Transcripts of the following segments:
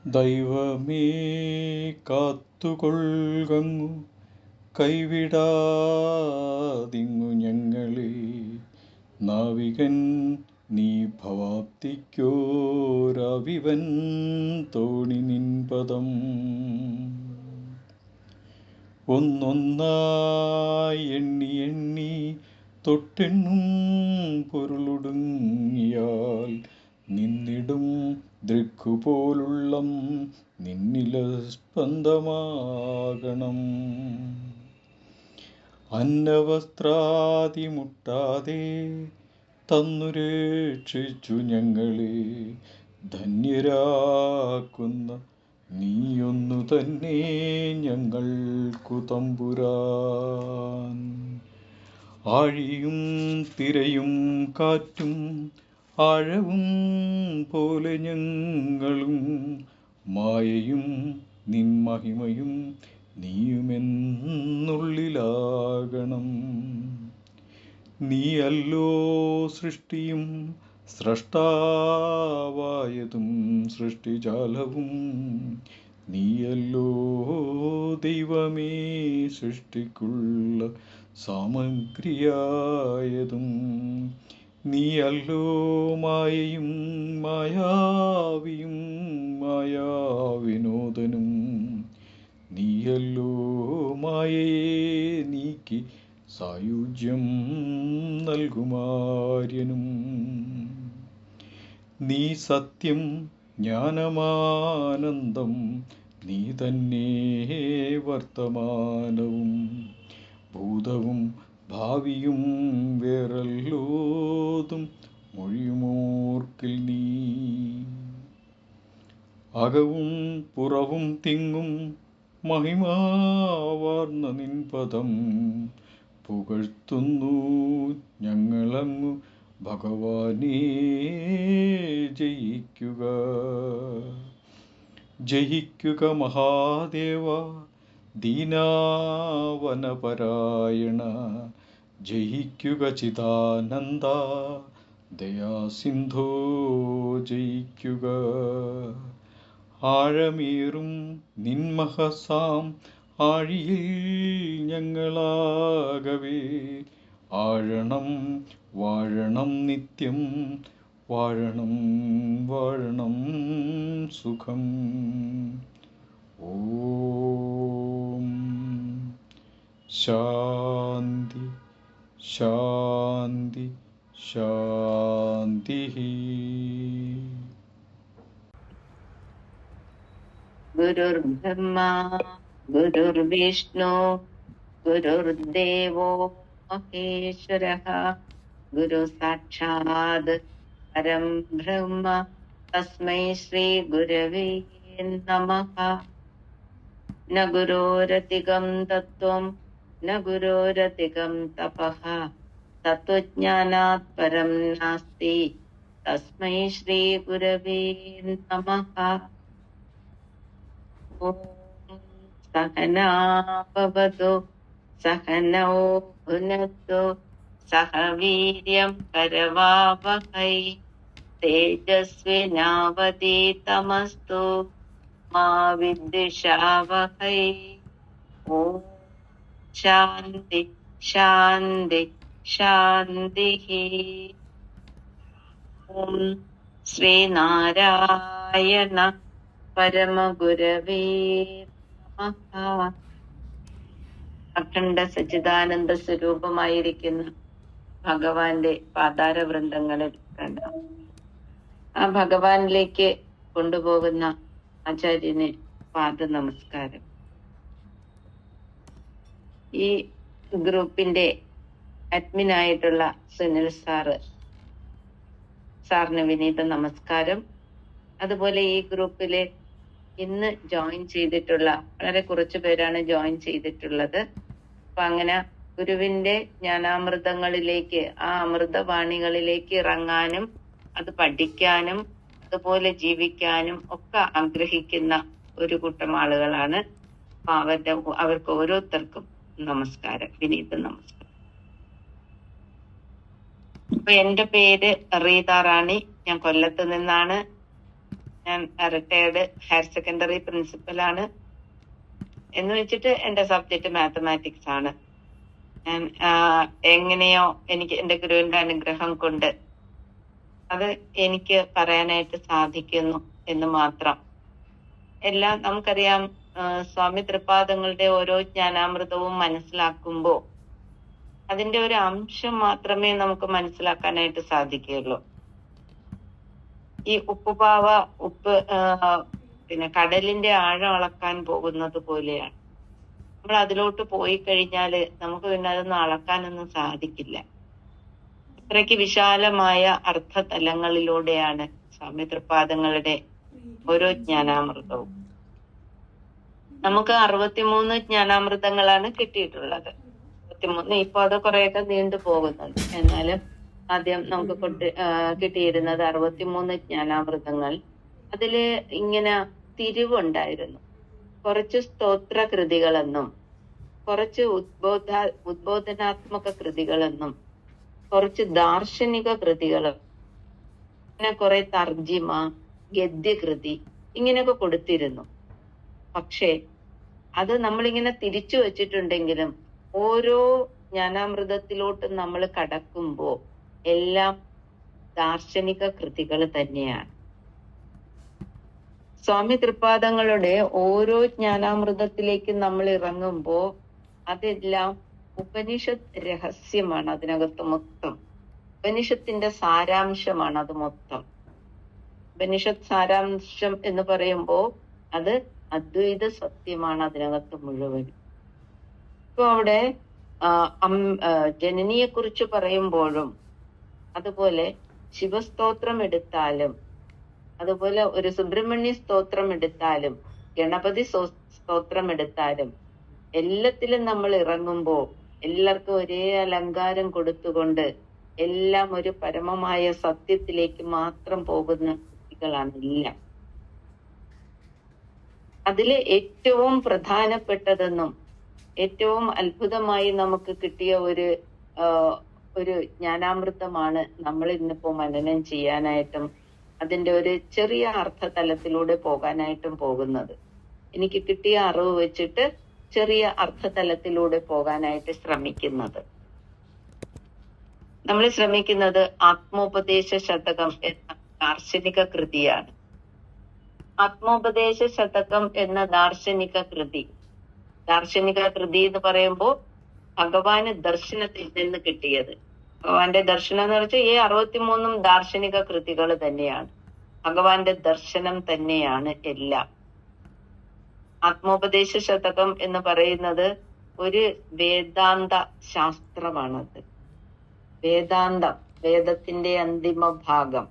ദൈവമേ കാത്തുകൊൾകങ്ങു കൈവിടാതിങ്ങു ഞങ്ങളെ. നാവികൻ നീ ഭവാപ്തിക്കോരവിവൻ തോണി നിൻപദം. ഒന്നൊന്നായി എണ്ണി എണ്ണി തൊട്ടെണ്ണും പൊരുളൊടുങ്ങിയാൽ നിന്നിടും ദൃക്കുപോലുള്ളം നിന്നില സ്പന്ദമാകണം. അന്നവസ്ത്രാദി മുട്ടാതെ തന്നു രക്ഷിച്ചു ഞങ്ങളെ. ധന്യരാക്കുന്ന നീയൊന്നു തന്നെ ഞങ്ങൾക്കു തമ്പുരാൻ. ആഴിയും തിരയും കാറ്റും ആഴവും പോലെ ഞങ്ങളും മായയും നിൻ മഹിമയും നീയുമെന്നുള്ളിലാകണം. നീയല്ലോ സൃഷ്ടിയും സ്രഷ്ടാവായതും സൃഷ്ടിജാലവും. നീയല്ലോ ദൈവമേ സൃഷ്ടിക്കുള്ള സാമഗ്രിയായതും. നീയല്ലോ മായയും മായാവിയും മായാവിനോദനും. നീയല്ലോ മായയെ നീക്കി സായുജ്യം നൽകുമാര്യനും. നീ സത്യം ജ്ഞാനമാനന്ദം നീ തന്നെ വർത്തമാനവും ഭൂതവും ഭാവിയും വേറല്ലോതും മൊഴിയുമോർക്കിൽ നീ. അകവും പുറവും തിങ്ങും മഹിമാവാർന്ന നിൻപദം പുകഴ്ത്തുന്നു ഞങ്ങളങ്ങു ഭഗവാനേ. ജയിക്കുക ജയിക്കുക മഹാദേവ ദീനാവനപരായണ. ജയിക്കുക ചിദാനന്ദ ദയാസിന്ധോ. ജയിക്കുക ആഴമേറും നിൻമഹസാം ആഴിയിൽ ഞങ്ങളാകവേ. ആഴണം വാഴണം നിത്യം വാഴണം വാഴണം സുഖം. ഓം ശാന്തി ശാന്തി ശാന്തി. ഗുരുർബ്രഹ്മ ഗുരുർവിഷ്ണു ഗുരുർദേവോ മഹേശ്വരഃ. ഗുരു സാക്ഷാത് പരം ബ്രഹ്മ തസ്മൈ ശ്രീ ഗുരവേ നമഃ. ന ഗുരോരധികം തത്വം ന ഗുരോരധികം തപഃ. തത്വജ്ഞാനാത് പരം നാസ്തി തസ്മൈ ശ്രീ ഗുരവേ നമഃ. ഓം സഹനാ ഭവതു സഹനൗ ഭുനക്തു സഹ വീര്യം കരവാവഹൈ. തേജസ്വിനാവതീതമസ്തു മാ വിദ്വിഷാവഹൈ. ഓം ശാന്തി ശാന്തി ശാന്തിഃ. ഓം ശ്രീനാരായണ പരമഗുരവേ നമഃ. അഖണ്ഡ സച്ചിദാനന്ദ സ്വരൂപമായിരിക്കുന്ന ഭഗവാന്റെ പാതാരവൃന്ദങ്ങളിൽ കണ്ടാം. ആ ഭഗവാനിലേക്ക് കൊണ്ടുപോകുന്ന ആചാര്യന് പാദ നമസ്കാരം. ഈ ഗ്രൂപ്പിന്റെ അഡ്മിനായിട്ടുള്ള സുനിൽ സാറിന് വിനീത നമസ്കാരം. അതുപോലെ ഈ ഗ്രൂപ്പില് ഇന്ന് ജോയിൻ ചെയ്തിട്ടുള്ള വളരെ കുറച്ചു പേരാണ് ജോയിൻ ചെയ്തിട്ടുള്ളത്. അപ്പൊ അങ്ങനെ ഗുരുവിന്റെ ജ്ഞാനാമൃതങ്ങളിലേക്ക്, ആ അമൃതവാണികളിലേക്ക് ഇറങ്ങാനും അത് പഠിക്കാനും അതുപോലെ ജീവിക്കാനും ഒക്കെ ആഗ്രഹിക്കുന്ന ഒരു കൂട്ടം ആളുകളാണ്. അപ്പൊ അവർക്ക് ഓരോരുത്തർക്കും നമസ്കാരം, വിനീത നമസ്കാരം. അപ്പൊ എന്റെ പേര് റീത റാണി. ഞാൻ കൊല്ലത്ത് നിന്നാണ്. ഞാൻ റിട്ടയർഡ് ഹയർ സെക്കൻഡറി പ്രിൻസിപ്പലാണ്. എന്ന് വെച്ചിട്ട് എന്റെ സബ്ജക്ട് മാത്തമാറ്റിക്സ് ആണ്. ഞാൻ എങ്ങനെയോ എനിക്ക് എന്റെ ഗുരുവിന്റെ അനുഗ്രഹം കൊണ്ട് അത് എനിക്ക് പറയാനായിട്ട് സാധിക്കുന്നു എന്ന് മാത്രം. എല്ലാം നമുക്കറിയാം, സ്വാമി തൃപ്പാദങ്ങളുടെ ഓരോ ജ്ഞാനാമൃതവും മനസ്സിലാക്കുമ്പോൾ അതിന്റെ ഒരു അംശം മാത്രമേ നമുക്ക് മനസ്സിലാക്കാനായിട്ട് സാധിക്കുകയുള്ളൂ. ഈ ഉപ്പ് പിന്നെ കടലിന്റെ ആഴം അളക്കാൻ പോകുന്നത് പോലെയാണ്. നമ്മൾ അതിലോട്ട് പോയി കഴിഞ്ഞാല് നമുക്ക് പിന്നെ അതൊന്നും അളക്കാനൊന്നും സാധിക്കില്ല. അത്രയ്ക്ക് വിശാലമായ അർത്ഥതലങ്ങളിലൂടെയാണ് സ്വാമി തൃപ്പാദങ്ങളുടെ ഓരോ ജ്ഞാനാമൃതവും. നമുക്ക് 63 ജ്ഞാനാമൃതങ്ങളാണ് കിട്ടിയിട്ടുള്ളത്. 63 ഇപ്പൊ അത് കുറെയൊക്കെ നീണ്ടു പോകുന്നുണ്ട്. എന്നാലും ആദ്യം നമുക്ക് കിട്ടിയിരുന്നത് 63 ജ്ഞാനാമൃതങ്ങൾ. അതില് ഇങ്ങനെ തിരിവുണ്ടായിരുന്നു. കുറച്ച് സ്തോത്ര കൃതികളെന്നും കുറച്ച് ഉദ്ബോധനാത്മക കൃതികളെന്നും കുറച്ച് ദാർശനിക കൃതികളും പിന്നെ കുറെ തർജിമ, ഗദ്യകൃതി ഇങ്ങനെയൊക്കെ കൊടുത്തിരുന്നു. പക്ഷേ അത് നമ്മളിങ്ങനെ തിരിച്ചു വച്ചിട്ടുണ്ടെങ്കിലും ഓരോ ജ്ഞാനാമൃതത്തിലോട്ട് നമ്മൾ കടക്കുമ്പോ എല്ലാം ദാർശനിക കൃതികൾ തന്നെയാണ്. സ്വാമി തൃപ്പാദങ്ങളുടെ ഓരോ ജ്ഞാനാമൃതത്തിലേക്ക് നമ്മൾ ഇറങ്ങുമ്പോ അതെല്ലാം ഉപനിഷത്ത് രഹസ്യമാണ്. അതിനകത്ത് മൊത്തം ഉപനിഷത്തിന്റെ സാരാംശമാണ് അത് മൊത്തം. ഉപനിഷത്ത് സാരാംശം എന്ന് പറയുമ്പോ അത് അദ്വൈത സത്യമാണ് അതിനകത്ത് മുഴുവൻ. ഇപ്പൊ അവിടെ ജനനിയെ കുറിച്ച് പറയുമ്പോഴും അതുപോലെ ശിവസ്തോത്രം എടുത്താലും അതുപോലെ ഒരു സുബ്രഹ്മണ്യ സ്തോത്രം എടുത്താലും ഗണപതി സ്തോത്രം എടുത്താലും എല്ലാത്തിലും നമ്മൾ ഇറങ്ങുമ്പോ എല്ലാവർക്കും ഒരേ അലങ്കാരം കൊടുത്തുകൊണ്ട് എല്ലാം ഒരു പരമമായ സത്യത്തിലേക്ക് മാത്രം പോകുന്ന കൃതികളാണ് എല്ലാം. അതില് ഏറ്റവും പ്രധാനപ്പെട്ടതെന്നും ഏറ്റവും അത്ഭുതമായി നമുക്ക് കിട്ടിയ ഒരു ജ്ഞാനാമൃതമാണ് നമ്മൾ ഇന്നിപ്പോ മനനം ചെയ്യാനായിട്ടും അതിന്റെ ഒരു ചെറിയ അർത്ഥതലത്തിലൂടെ പോകാനായിട്ടും പോകുന്നത്. എനിക്ക് കിട്ടിയ അറിവ് വെച്ചിട്ട് ചെറിയ അർത്ഥതലത്തിലൂടെ പോകാനായിട്ട് ശ്രമിക്കുന്നത്. നമ്മൾ ശ്രമിക്കുന്നത് ആത്മോപദേശ ശതകം എന്ന ദാർശനിക കൃതിയാണ്. ആത്മോപദേശ ശതകം എന്ന ദാർശനിക കൃതി എന്ന് പറയുമ്പോൾ ഭഗവാന് ദർശനത്തിൽ നിന്ന് കിട്ടിയത്. ഭഗവാന്റെ ദർശനം എന്ന് വെച്ചാൽ ഈ 63 ദാർശനിക കൃതികൾ തന്നെയാണ്. ഭഗവാന്റെ ദർശനം തന്നെയാണ് എല്ലാം. ആത്മോപദേശ ശതകം എന്ന് പറയുന്നത് ഒരു വേദാന്ത ശാസ്ത്രമാണത്. വേദത്തിന്റെ അന്തിമ ഭാഗം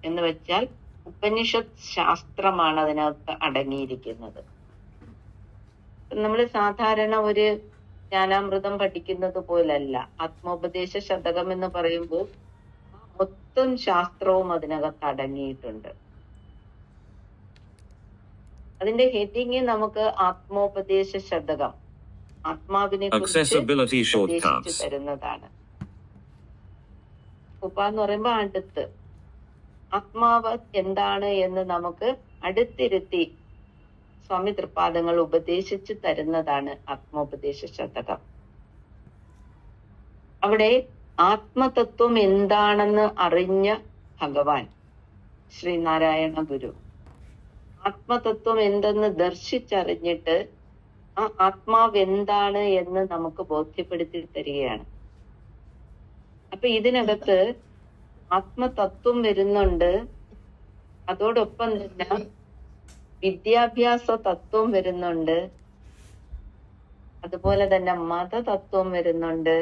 എന്ന് വെച്ചാൽ ഉപനിഷത്ത് ശാസ്ത്രമാണ് അതിനകത്ത് അടങ്ങിയിരിക്കുന്നത്. നമ്മൾ സാധാരണ ഒരു ജ്ഞാനാമൃതം പഠിക്കുന്നത് പോലല്ല. ആത്മോപദേശ ശതകം എന്ന് പറയുമ്പോൾ മൊത്തം ശാസ്ത്രവും അതിനകത്ത് അടങ്ങിയിട്ടുണ്ട്. അതിന്റെ ഹെഡിങ് നമുക്ക് ആത്മോപദേശ ശതകം, ആത്മാവിനെ കുറിച്ച് തരുന്നതാണ്. എന്ന് പറയുമ്പോ അടുത്ത് ആത്മാവ് എന്താണ് എന്ന് നമുക്ക് അടുത്തിരുത്തി സ്വാമി തൃപ്പാദങ്ങൾ ഉപദേശിച്ചു തരുന്നതാണ് ആത്മോപദേശ ശതകം. അവിടെ ആത്മതത്വം എന്താണെന്ന് അറിഞ്ഞ ഭഗവാൻ ശ്രീനാരായണ ഗുരു ആത്മതത്വം എന്തെന്ന് ദർശിച്ചറിഞ്ഞിട്ട് ആ ആത്മാവ് എന്താണ് എന്ന് നമുക്ക് ബോധ്യപ്പെടുത്തി തരികയാണ്. അപ്പൊ ഇതിനകത്ത് ആത്മതത്വം വരുന്നുണ്ട്, അതോടൊപ്പം തന്നെ വിദ്യാഭ്യാസ തത്വം വരുന്നുണ്ട്, അതുപോലെ തന്നെ മതതത്വം വരുന്നുണ്ട്,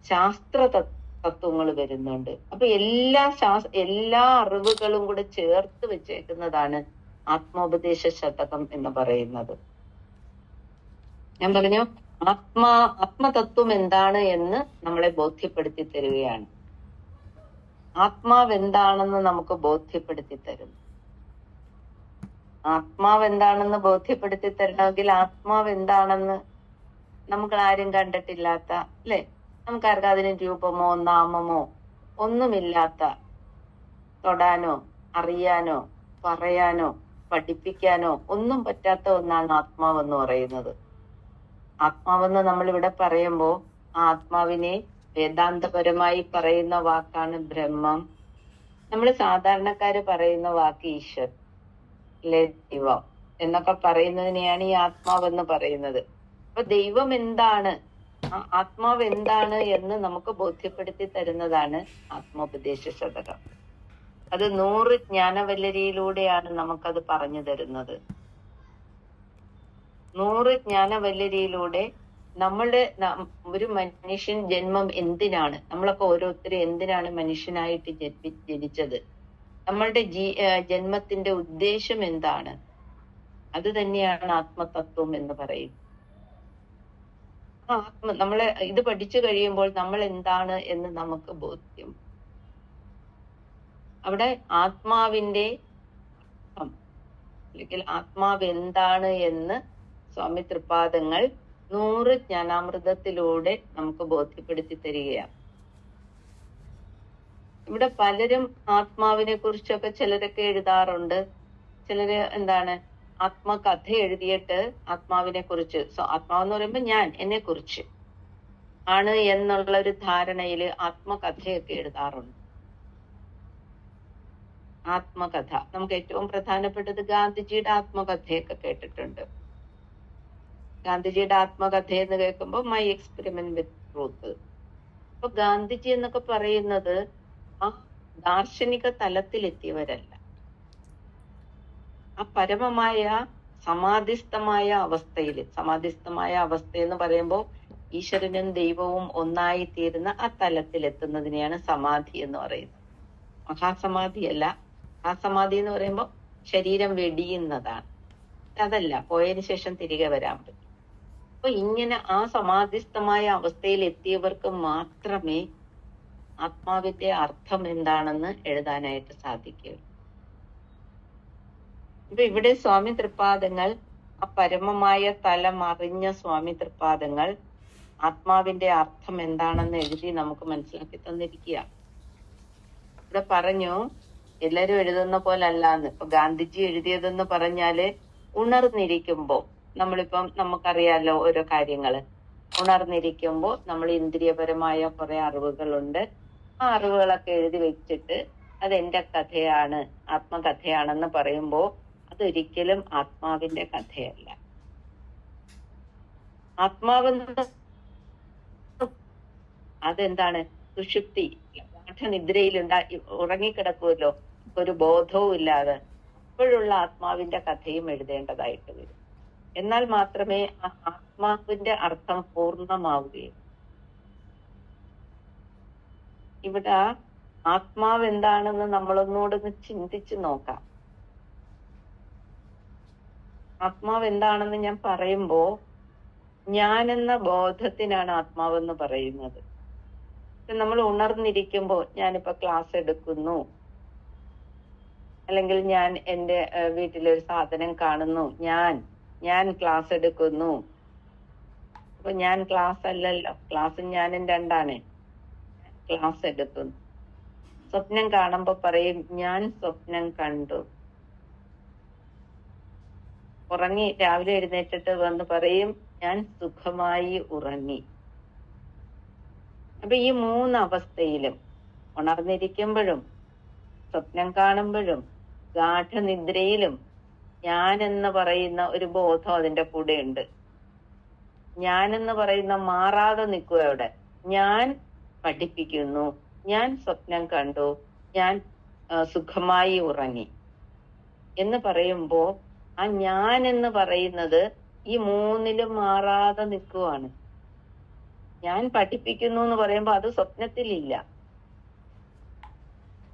ശാസ്ത്ര തത്വങ്ങൾ വരുന്നുണ്ട്. അപ്പൊ എല്ലാ അറിവുകളും കൂടെ ചേർത്ത് വെച്ചേക്കുന്നതാണ് ആത്മോപദേശ ശതകം എന്ന് പറയുന്നത്. ഞാൻ പറഞ്ഞു, ആത്മതത്വം എന്താണ് എന്ന് നമ്മളെ ബോധ്യപ്പെടുത്തി തരികയാണ്. ആത്മാവ് എന്താണെന്ന് നമുക്ക് ബോധ്യപ്പെടുത്തി തരുന്നു. ആത്മാവ് എന്താണെന്ന് ബോധ്യപ്പെടുത്തി തരണമെങ്കിൽ ആത്മാവ് എന്താണെന്ന് നമുക്ക് ആരും കണ്ടിട്ടില്ലാത്ത, അല്ലെ, നമുക്കാർക്കും അതിന് രൂപമോ നാമമോ ഒന്നുമില്ലാത്ത, തൊടാനോ അറിയാനോ പറയാനോ പഠിപ്പിക്കാനോ ഒന്നും പറ്റാത്ത ഒന്നാണ് ആത്മാവെന്ന് പറയുന്നത്. ആത്മാവെന്ന് നമ്മൾ ഇവിടെ പറയുമ്പോ ആ ആത്മാവിനെ വേദാന്തപരമായി പറയുന്ന വാക്കാണ് ബ്രഹ്മം. നമ്മൾ സാധാരണക്കാര് പറയുന്ന വാക്ക് ഈശ്വർ, അല്ലെ ദൈവം എന്നൊക്കെ പറയുന്നതിനെയാണ് ഈ ആത്മാവെന്ന് പറയുന്നത്. അപ്പൊ ദൈവം എന്താണ്, ആ ആത്മാവ് എന്താണ് എന്ന് നമുക്ക് ബോധ്യപ്പെടുത്തി തരുന്നതാണ് ആത്മോപദേശ ശതകം. അത് 100 ജ്ഞാനവല്ലരിയിലൂടെയാണ് നമുക്കത് പറഞ്ഞു തരുന്നത്. 100 ജ്ഞാനവല്ലരിയിലൂടെ നമ്മളുടെ ഒരു മനുഷ്യൻ ജന്മം എന്തിനാണ്, നമ്മളൊക്കെ ഓരോരുത്തരും എന്തിനാണ് മനുഷ്യനായിട്ട് ജനിച്ചത്, നമ്മളുടെ ജന്മത്തിന്റെ ഉദ്ദേശം എന്താണ്, അത് തന്നെയാണ് ആത്മതത്വം എന്ന് പറയും. നമ്മളെ ഇത് പഠിച്ചു കഴിയുമ്പോൾ നമ്മൾ എന്താണ് എന്ന് നമുക്ക് ബോധ്യം. അവിടെ ആത്മാവിന്റെ അല്ലെങ്കിൽ ആത്മാവ് എന്താണ് എന്ന് സ്വാമി തൃപ്പാദങ്ങൾ 100 ജ്ഞാനാമൃതത്തിലൂടെ നമുക്ക് ബോധ്യപ്പെടുത്തി തരികയാണ്. ഇവിടെ പലരും ആത്മാവിനെ കുറിച്ചൊക്കെ ചിലരൊക്കെ എഴുതാറുണ്ട്. ചിലര് എന്താണ് ആത്മകഥ എഴുതിയിട്ട് ആത്മാവിനെ കുറിച്ച്, ആത്മാവെന്ന് പറയുമ്പോ ഞാൻ എന്നെ കുറിച്ച് ആണ് എന്നുള്ള ഒരു ധാരണയില് ആത്മകഥയൊക്കെ എഴുതാറുണ്ട്. ആത്മകഥ നമുക്ക് ഏറ്റവും പ്രധാനപ്പെട്ടത് ഗാന്ധിജിയുടെ ആത്മകഥയൊക്കെ കേട്ടിട്ടുണ്ട്. ഗാന്ധിജിയുടെ ആത്മകഥ എന്ന് കേൾക്കുമ്പോൾ മൈ എക്സ്പെരിമെന്റ് വിത്ത് ട്രൂത്ത്. അപ്പൊ ഗാന്ധിജി എന്നൊക്കെ പറയുന്നത് ആ ദാർശനിക തലത്തിലെത്തിയവരല്ല, ആ പരമമായ സമാധിസ്ഥമായ അവസ്ഥയിൽ, സമാധിസ്ഥമായ അവസ്ഥ എന്ന് പറയുമ്പോൾ ഈശ്വരനും ദൈവവും ഒന്നായി തീരുന്ന ആ തലത്തിലെത്തുന്നതിനെയാണ് സമാധി എന്ന് പറയുന്നത്. മഹാസമാധിയല്ല. ആ സമാധി എന്ന് പറയുമ്പോൾ ശരീരം വെടിയുന്നതാണ്, അതല്ല, പോയതിനു ശേഷം തിരികെ വരാൻ പറ്റും. അപ്പൊ ഇങ്ങനെ ആ സമാധിസ്ഥമായ അവസ്ഥയിൽ എത്തിയവർക്ക് മാത്രമേ ആത്മാവിന്റെ അർത്ഥം എന്താണെന്ന് എഴുതാനായിട്ട് സാധിക്കുകയുള്ളൂ. ഇപ്പൊ ഇവിടെ സ്വാമി തൃപ്പാദങ്ങൾ, ആ പരമമായ തലം അറിഞ്ഞ സ്വാമി തൃപ്പാദങ്ങൾ ആത്മാവിന്റെ അർത്ഥം എന്താണെന്ന് എഴുതി നമുക്ക് മനസ്സിലാക്കി തന്നിരിക്കുക. ഇവിടെ പറഞ്ഞു എല്ലാരും എഴുതുന്ന പോലെ അല്ലാന്ന്. ഇപ്പൊ ഗാന്ധിജി എഴുതിയതെന്ന് പറഞ്ഞാല് ഉണർന്നിരിക്കുമ്പോ, നമ്മളിപ്പം നമുക്കറിയാലോ ഓരോ കാര്യങ്ങള്, ഉണർന്നിരിക്കുമ്പോ നമ്മൾ ഇന്ദ്രിയപരമായ കുറെ അറിവുകളുണ്ട്. ആ അറിവുകളൊക്കെ എഴുതി വെച്ചിട്ട് അതെന്റെ കഥയാണ്, ആത്മകഥയാണെന്ന് പറയുമ്പോ അതൊരിക്കലും ആത്മാവിന്റെ കഥയല്ല. ആത്മാവെന്ന് അതെന്താണ്, സുഷുപ്തി, ഗാഠനിദ്രയിലുണ്ടായി ഉറങ്ങിക്കിടക്കുമല്ലോ, ഒരു ബോധവും ഇല്ലാതെ, അപ്പോഴുള്ള ആത്മാവിന്റെ കഥയും എഴുതേണ്ടതായിട്ട് വരും. എന്നാൽ മാത്രമേ ആ ആത്മാവിന്റെ അർത്ഥം പൂർണ്ണമാവുകയുള്ളൂ. ഇവിടെ ആത്മാവ് എന്താണെന്ന് നമ്മളൊന്നുകൂടെ ചിന്തിച്ചു നോക്കാം. ആത്മാവ് എന്താണെന്ന് ഞാൻ പറയുമ്പോ ഞാനെന്ന ബോധത്തിനാണ് ആത്മാവെന്ന് പറയുന്നത്. നമ്മൾ ഉണർന്നിരിക്കുമ്പോ ഞാനിപ്പോ ക്ലാസ് എടുക്കുന്നു, അല്ലെങ്കിൽ ഞാൻ എൻ്റെ വീട്ടിലൊരു സാധനം കാണുന്നു, ഞാൻ ക്ലാസ് എടുക്കുന്നു. അപ്പൊ ഞാൻ ക്ലാസ് അല്ലല്ലോ, ക്ലാസ്സും ഞാനും രണ്ടാണ്. ക്ലാസ് എടുക്കുന്നു. സ്വപ്നം കാണുമ്പോ പറയും ഞാൻ സ്വപ്നം കണ്ടു. ഉറങ്ങി രാവിലെ എഴുന്നേറ്റിട്ട് വന്ന് പറയും ഞാൻ സുഖമായി ഉറങ്ങി. അപ്പൊ ഈ 3 അവസ്ഥയിലും, ഉണർന്നിരിക്കുമ്പോഴും സ്വപ്നം കാണുമ്പോഴും ഗാഠനിദ്രയിലും ഞാൻ എന്ന് പറയുന്ന ഒരു ബോധം അതിന്റെ കൂടെ ഉണ്ട്. ഞാൻ എന്ന് പറയുന്ന മാറാതെ നിൽക്കുക. അവിടെ ഞാൻ പഠിപ്പിക്കുന്നു, ഞാൻ സ്വപ്നം കണ്ടു, ഞാൻ സുഖമായി ഉറങ്ങി എന്ന് പറയുമ്പോ ആ ഞാൻ എന്ന് പറയുന്നത് ഈ 3ലും മാറാതെ നിൽക്കുവാണ്. ഞാൻ പഠിപ്പിക്കുന്നു എന്ന് പറയുമ്പോ അത് സ്വപ്നത്തിലില്ല.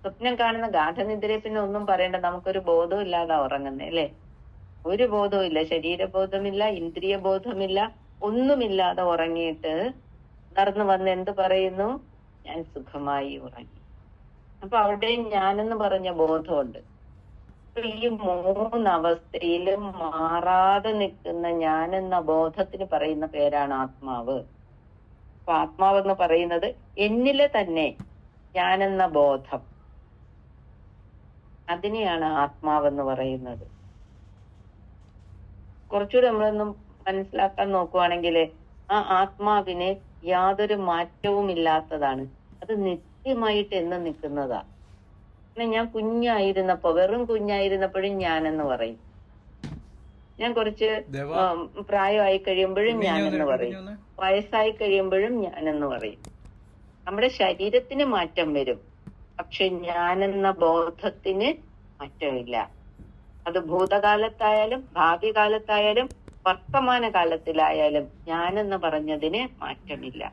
സ്വപ്നം കാണുന്ന ഗാഠനിദ്രയെ പിന്നെ ഒന്നും പറയണ്ട, നമുക്കൊരു ബോധവും ഇല്ലാതെ ഉറങ്ങുന്നേ അല്ലെ. ഒരു ബോധവും ഇല്ല, ശരീരബോധമില്ല, ഇന്ദ്രിയ ബോധമില്ല, ഒന്നുമില്ലാതെ ഉറങ്ങിയിട്ട് ഉണർന്നു വന്ന് എന്ത് പറയുന്നു, ഞാൻ സുഖമായി ഉറങ്ങി. അപ്പൊ അവിടെ ഞാനെന്ന് പറഞ്ഞ ബോധമുണ്ട്. ഈ 3 അവസ്ഥയിലും മാറാതെ നിൽക്കുന്ന ഞാനെന്ന ബോധത്തിന് പറയുന്ന പേരാണ് ആത്മാവ്. അപ്പൊ ആത്മാവെന്ന് പറയുന്നത് എന്നിലെ തന്നെ ഞാനെന്ന ബോധം, അതിനെയാണ് ആത്മാവെന്ന് പറയുന്നത്. കുറച്ചുകൂടി നമ്മളൊന്നും മനസ്സിലാക്കാൻ നോക്കുവാണെങ്കിൽ ആ ആത്മാവിന് യാതൊരു മാറ്റവും ഇല്ലാത്തതാണ്. അത് നിത്യമായിട്ട് എന്നും നിൽക്കുന്നതാ. ഞാൻ കുഞ്ഞായിരുന്നപ്പോ, വെറും കുഞ്ഞായിരുന്നപ്പോഴും ഞാനെന്ന് പറയും. ഞാൻ കുറച്ച് പ്രായമായി കഴിയുമ്പോഴും ഞാനെന്ന് പറയും. വയസ്സായി കഴിയുമ്പോഴും ഞാനെന്ന് പറയും. നമ്മുടെ ശരീരത്തിന് മാറ്റം വരും, പക്ഷെ ഞാനെന്ന ബോധത്തിന് മാറ്റമില്ല. അത് ഭൂതകാലത്തായാലും ഭാവി കാലത്തായാലും വർത്തമാന കാലത്തിലായാലും ഞാനെന്ന് പറഞ്ഞതിന് മാറ്റമില്ല.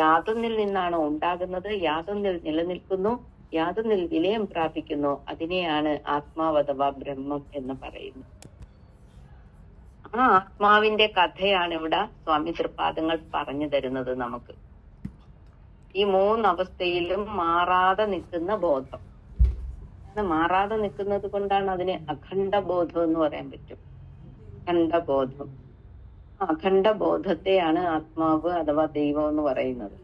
യാതൊന്നിൽ നിന്നാണോ ഉണ്ടാകുന്നത്, യാതൊന്നിൽ നിലനിൽക്കുന്നു, യാതൊന്നിൽ വിലയം പ്രാപിക്കുന്നു, അതിനെയാണ് ആത്മാവ് അഥവാ ബ്രഹ്മം എന്ന് പറയുന്നത്. ആ ആത്മാവിന്റെ കഥയാണ് ഇവിടെ സ്വാമി തൃപ്പാദങ്ങൾ പറഞ്ഞു തരുന്നത് നമുക്ക്. ഈ മൂന്നവസ്ഥയിലും മാറാതെ നിൽക്കുന്ന ബോധം. മാറാതെ നിൽക്കുന്നത് കൊണ്ടാണ് അതിനെ അഖണ്ഡബോധം എന്ന് പറയാൻ പറ്റും. അഖണ്ഡബോധം. അഖണ്ഡബോധത്തെയാണ് ആത്മാവ് അഥവാ ദൈവം എന്ന് പറയുന്നത്.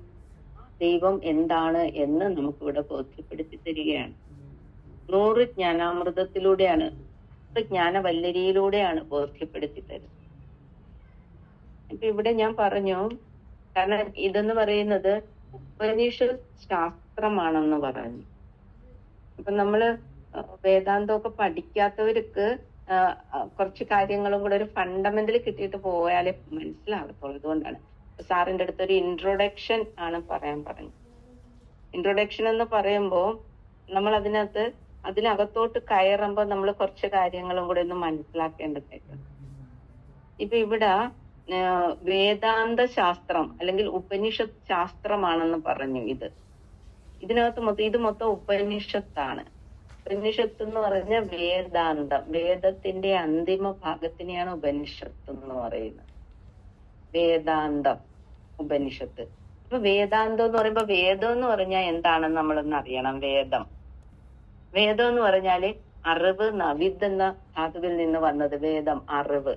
ദൈവം എന്താണ് എന്ന് നമുക്കിവിടെ ബോധ്യപ്പെടുത്തി തരികയാണ്. 100 ജ്ഞാനാമൃതത്തിലൂടെയാണ്, ജ്ഞാനവല്ലരിയിലൂടെയാണ് ബോധ്യപ്പെടുത്തി തരുന്നത്. ഇപ്പൊ ഇവിടെ ഞാൻ പറഞ്ഞു, കാരണം ഇതെന്ന് പറയുന്നത് ഉപനിഷത് ശാസ്ത്രമാണെന്ന് പറഞ്ഞു. അപ്പൊ നമ്മള് വേദാന്തമൊക്കെ പഠിക്കാത്തവർക്ക് കുറച്ച് കാര്യങ്ങളും കൂടെ ഒരു ഫണ്ടമെന്റൽ കിട്ടിയിട്ട് പോയാലേ മനസ്സിലാകത്തുള്ളൂ. അതുകൊണ്ടാണ് സാറിന്റെ അടുത്ത് ഒരു ഇൻട്രൊഡക്ഷൻ ആണ് പറയാൻ പറഞ്ഞത്. ഇൻട്രൊഡക്ഷൻ എന്ന് പറയുമ്പോൾ നമ്മൾ അതിനകത്തോട്ട് കയറുമ്പോൾ നമ്മൾ കുറച്ച് കാര്യങ്ങളും കൂടെ ഒന്ന് മനസ്സിലാക്കേണ്ടതായിട്ട്. ഇപ്പൊ ഇവിടെ വേദാന്ത ശാസ്ത്രം അല്ലെങ്കിൽ ഉപനിഷത്ത് ശാസ്ത്രമാണെന്ന് പറഞ്ഞു. ഇത് മൊത്തം ഉപനിഷത്താണ്. ഉപനിഷത്ത് എന്ന് പറഞ്ഞ വേദാന്തം, വേദത്തിന്റെ അന്തിമ ഭാഗത്തിനെയാണ് ഉപനിഷത്ത് എന്ന് പറയുന്നത്. വേദാന്തം, ഉപനിഷത്ത്. അപ്പൊ വേദാന്തം എന്ന് പറയുമ്പോ വേദം എന്ന് പറഞ്ഞാൽ എന്താണെന്ന് നമ്മളൊന്ന് അറിയണം. വേദം എന്ന് പറഞ്ഞാല് അറിവ്, നവിദ് എന്ന ധാതുവിൽ നിന്ന് വന്നത്. വേദം അറിവ്,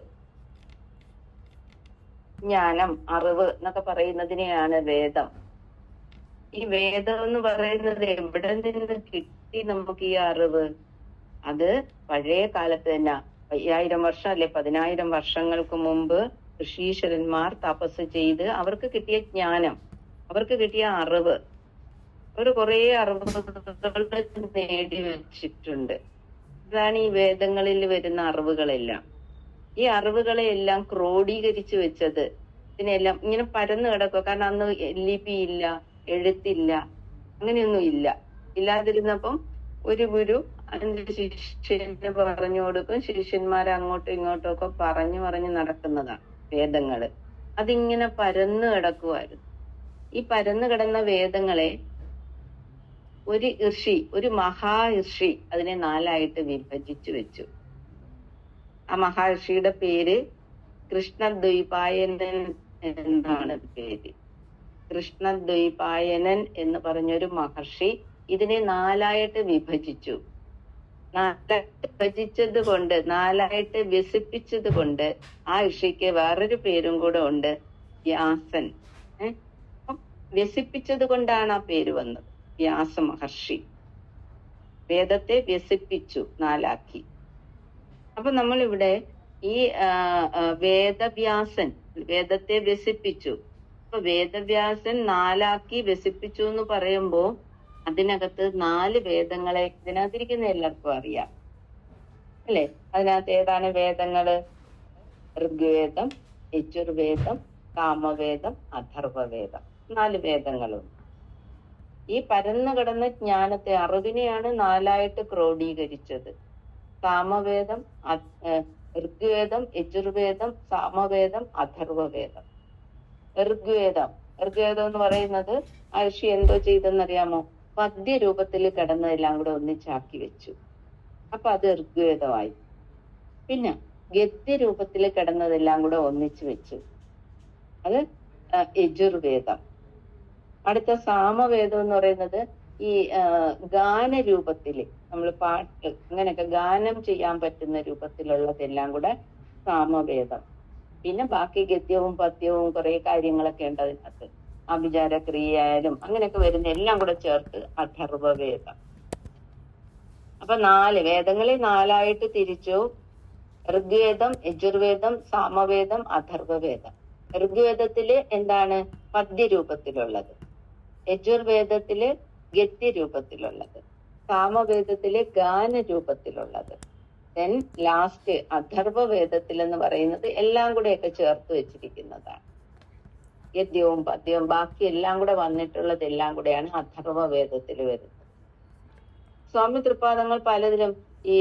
ജ്ഞാനം, അറിവ് എന്നൊക്കെ പറയുന്നതിനെയാണ് വേദം. ഈ വേദം എന്ന് പറയുന്നത് എവിടെ നിന്ന് കിട്ടി നമുക്ക് ഈ അറിവ്? അത് പഴയ കാലത്ത് തന്നെ 5000 വർഷം അല്ലെ 10000 വർഷങ്ങൾക്ക് മുമ്പ് ഋഷീശ്വരന്മാർ തപസ് ചെയ്ത് അവർക്ക് കിട്ടിയ ജ്ഞാനം, അവർക്ക് കിട്ടിയ അറിവ്, അവർ കുറെ അറിവുകൾ നേടി വെച്ചിട്ടുണ്ട്. ഇതാണ് ഈ വേദങ്ങളിൽ വരുന്ന അറിവുകളെല്ലാം. ഈ അറിവുകളെല്ലാം ക്രോഡീകരിച്ചു വെച്ചത്, ഇതിനെല്ലാം ഇങ്ങനെ പരന്നു കിടക്കുക. കാരണം അന്ന് ലിപി ഇല്ല, എഴുത്തില്ല, അങ്ങനെയൊന്നും ഇല്ലാതിരുന്നപ്പം ഒരു ഗുരു അതിന്റെ ശിഷ്യന് പറഞ്ഞു കൊടുക്കും. ശിഷ്യന്മാരെ അങ്ങോട്ടും ഇങ്ങോട്ടും ഒക്കെ പറഞ്ഞു നടക്കുന്നതാണ് വേദങ്ങള്. അതിങ്ങനെ പരന്നു കിടക്കുമായിരുന്നു. ഈ പരന്നു കിടന്ന വേദങ്ങളെ ഒരു മഹാ ഋഷി അതിനെ 4ആയിട്ട് വിഭജിച്ചു വെച്ചു. ആ മഹർഷിയുടെ പേര് കൃഷ്ണദ്വൈപായനൻ എന്നാണ് പേര്. കൃഷ്ണദ്വൈപായനൻ എന്ന് പറഞ്ഞൊരു മഹർഷി ഇതിനെ 4ആയിട്ട് വിഭജിച്ചു. 4ആയിട്ട് വ്യസിപ്പിച്ചത് കൊണ്ട് ആ ഋഷിക്ക് വേറൊരു പേരും കൂടെ ഉണ്ട്, വ്യാസൻ. വ്യസിപ്പിച്ചത് കൊണ്ടാണ് ആ പേര് വന്നത്, വ്യാസ മഹർഷി. വേദത്തെ വ്യസിപ്പിച്ചു, 4ആക്കി. അപ്പൊ നമ്മളിവിടെ ഈ വേദവ്യാസൻ വേദത്തെ വ്യസിപ്പിച്ചു. അപ്പൊ വേദവ്യാസൻ 4ആക്കി വ്യസിപ്പിച്ചു എന്ന് പറയുമ്പോ അതിനകത്ത് 4 വേദങ്ങളെ ഇതിനകത്തിരിക്കുന്ന എല്ലാവർക്കും അറിയാം അല്ലെ? അതിനകത്ത് ഏതാണ് വേദങ്ങള്? ഋഗ്വേദം, യജുർവേദം, സാമവേദം, അഥർവവേദം. 4 വേദങ്ങളും. ഈ പരന്നു കിടന്ന ജ്ഞാനത്തെ, അറിവിനെയാണ് 4ആയിട്ട് ക്രോഡീകരിച്ചത്. സാമവേദം, ഋഗ്വേദം, യജുർവേദം, സാമവേദം, അഥർവവേദം. ഋഗ്വേദം എന്ന് പറയുന്നത് ആ ഋഷി എന്തോ ചെയ്തെന്നറിയാമോ? പദ്യരൂപത്തിൽ കിടന്നതെല്ലാം കൂടെ ഒന്നിച്ചാക്കി വെച്ചു. അപ്പൊ അത് ഋഗ്വേദമായി. പിന്നെ ഗദ്യരൂപത്തിൽ കിടന്നതെല്ലാം കൂടെ ഒന്നിച്ചു വെച്ചു, അത് യജുർവേദം. അടുത്ത സാമവേദം എന്ന് പറയുന്നത് ഈ ഗാനരൂപത്തില്, നമ്മൾ പാട്ട് അങ്ങനെയൊക്കെ ഗാനം ചെയ്യാൻ പറ്റുന്ന രൂപത്തിലുള്ളതെല്ലാം കൂടെ സാമവേദം. പിന്നെ ബാക്കി ഗദ്യവും പദ്യവും കുറെ കാര്യങ്ങളൊക്കെ ഉണ്ട് അതിനകത്ത്, അഭിചാരക്രിയയായാലും അങ്ങനെയൊക്കെ വരുന്ന എല്ലാം കൂടെ ചേർത്ത് അഥർവവേദം. അപ്പൊ 4 വേദങ്ങളെ 4ആയിട്ട് തിരിച്ചു. ഋഗ്വേദം, യജുർവേദം, സാമവേദം, അഥർവവേദം. ഋഗ്വേദത്തില് എന്താണ്? പദ്യരൂപത്തിലുള്ളത്. യജുർവേദത്തില് ഗദ്യരൂപത്തിലുള്ളത്. സാമവേദത്തില് ഗാന രൂപത്തിലുള്ളത്. ദെൻ ലാസ്റ്റ് അഥർവവേദത്തിൽ എന്ന് പറയുന്നത് എല്ലാം കൂടെയൊക്കെ ചേർത്ത് വെച്ചിരിക്കുന്നതാണ്. ഗദ്യവും പദ്യവും ബാക്കി എല്ലാം കൂടെ വന്നിട്ടുള്ളത് എല്ലാം കൂടെയാണ് അഥർവവേദത്തിൽ വരുന്നത്. സ്വാമി തൃപ്പാദങ്ങൾ പലതിലും ഈ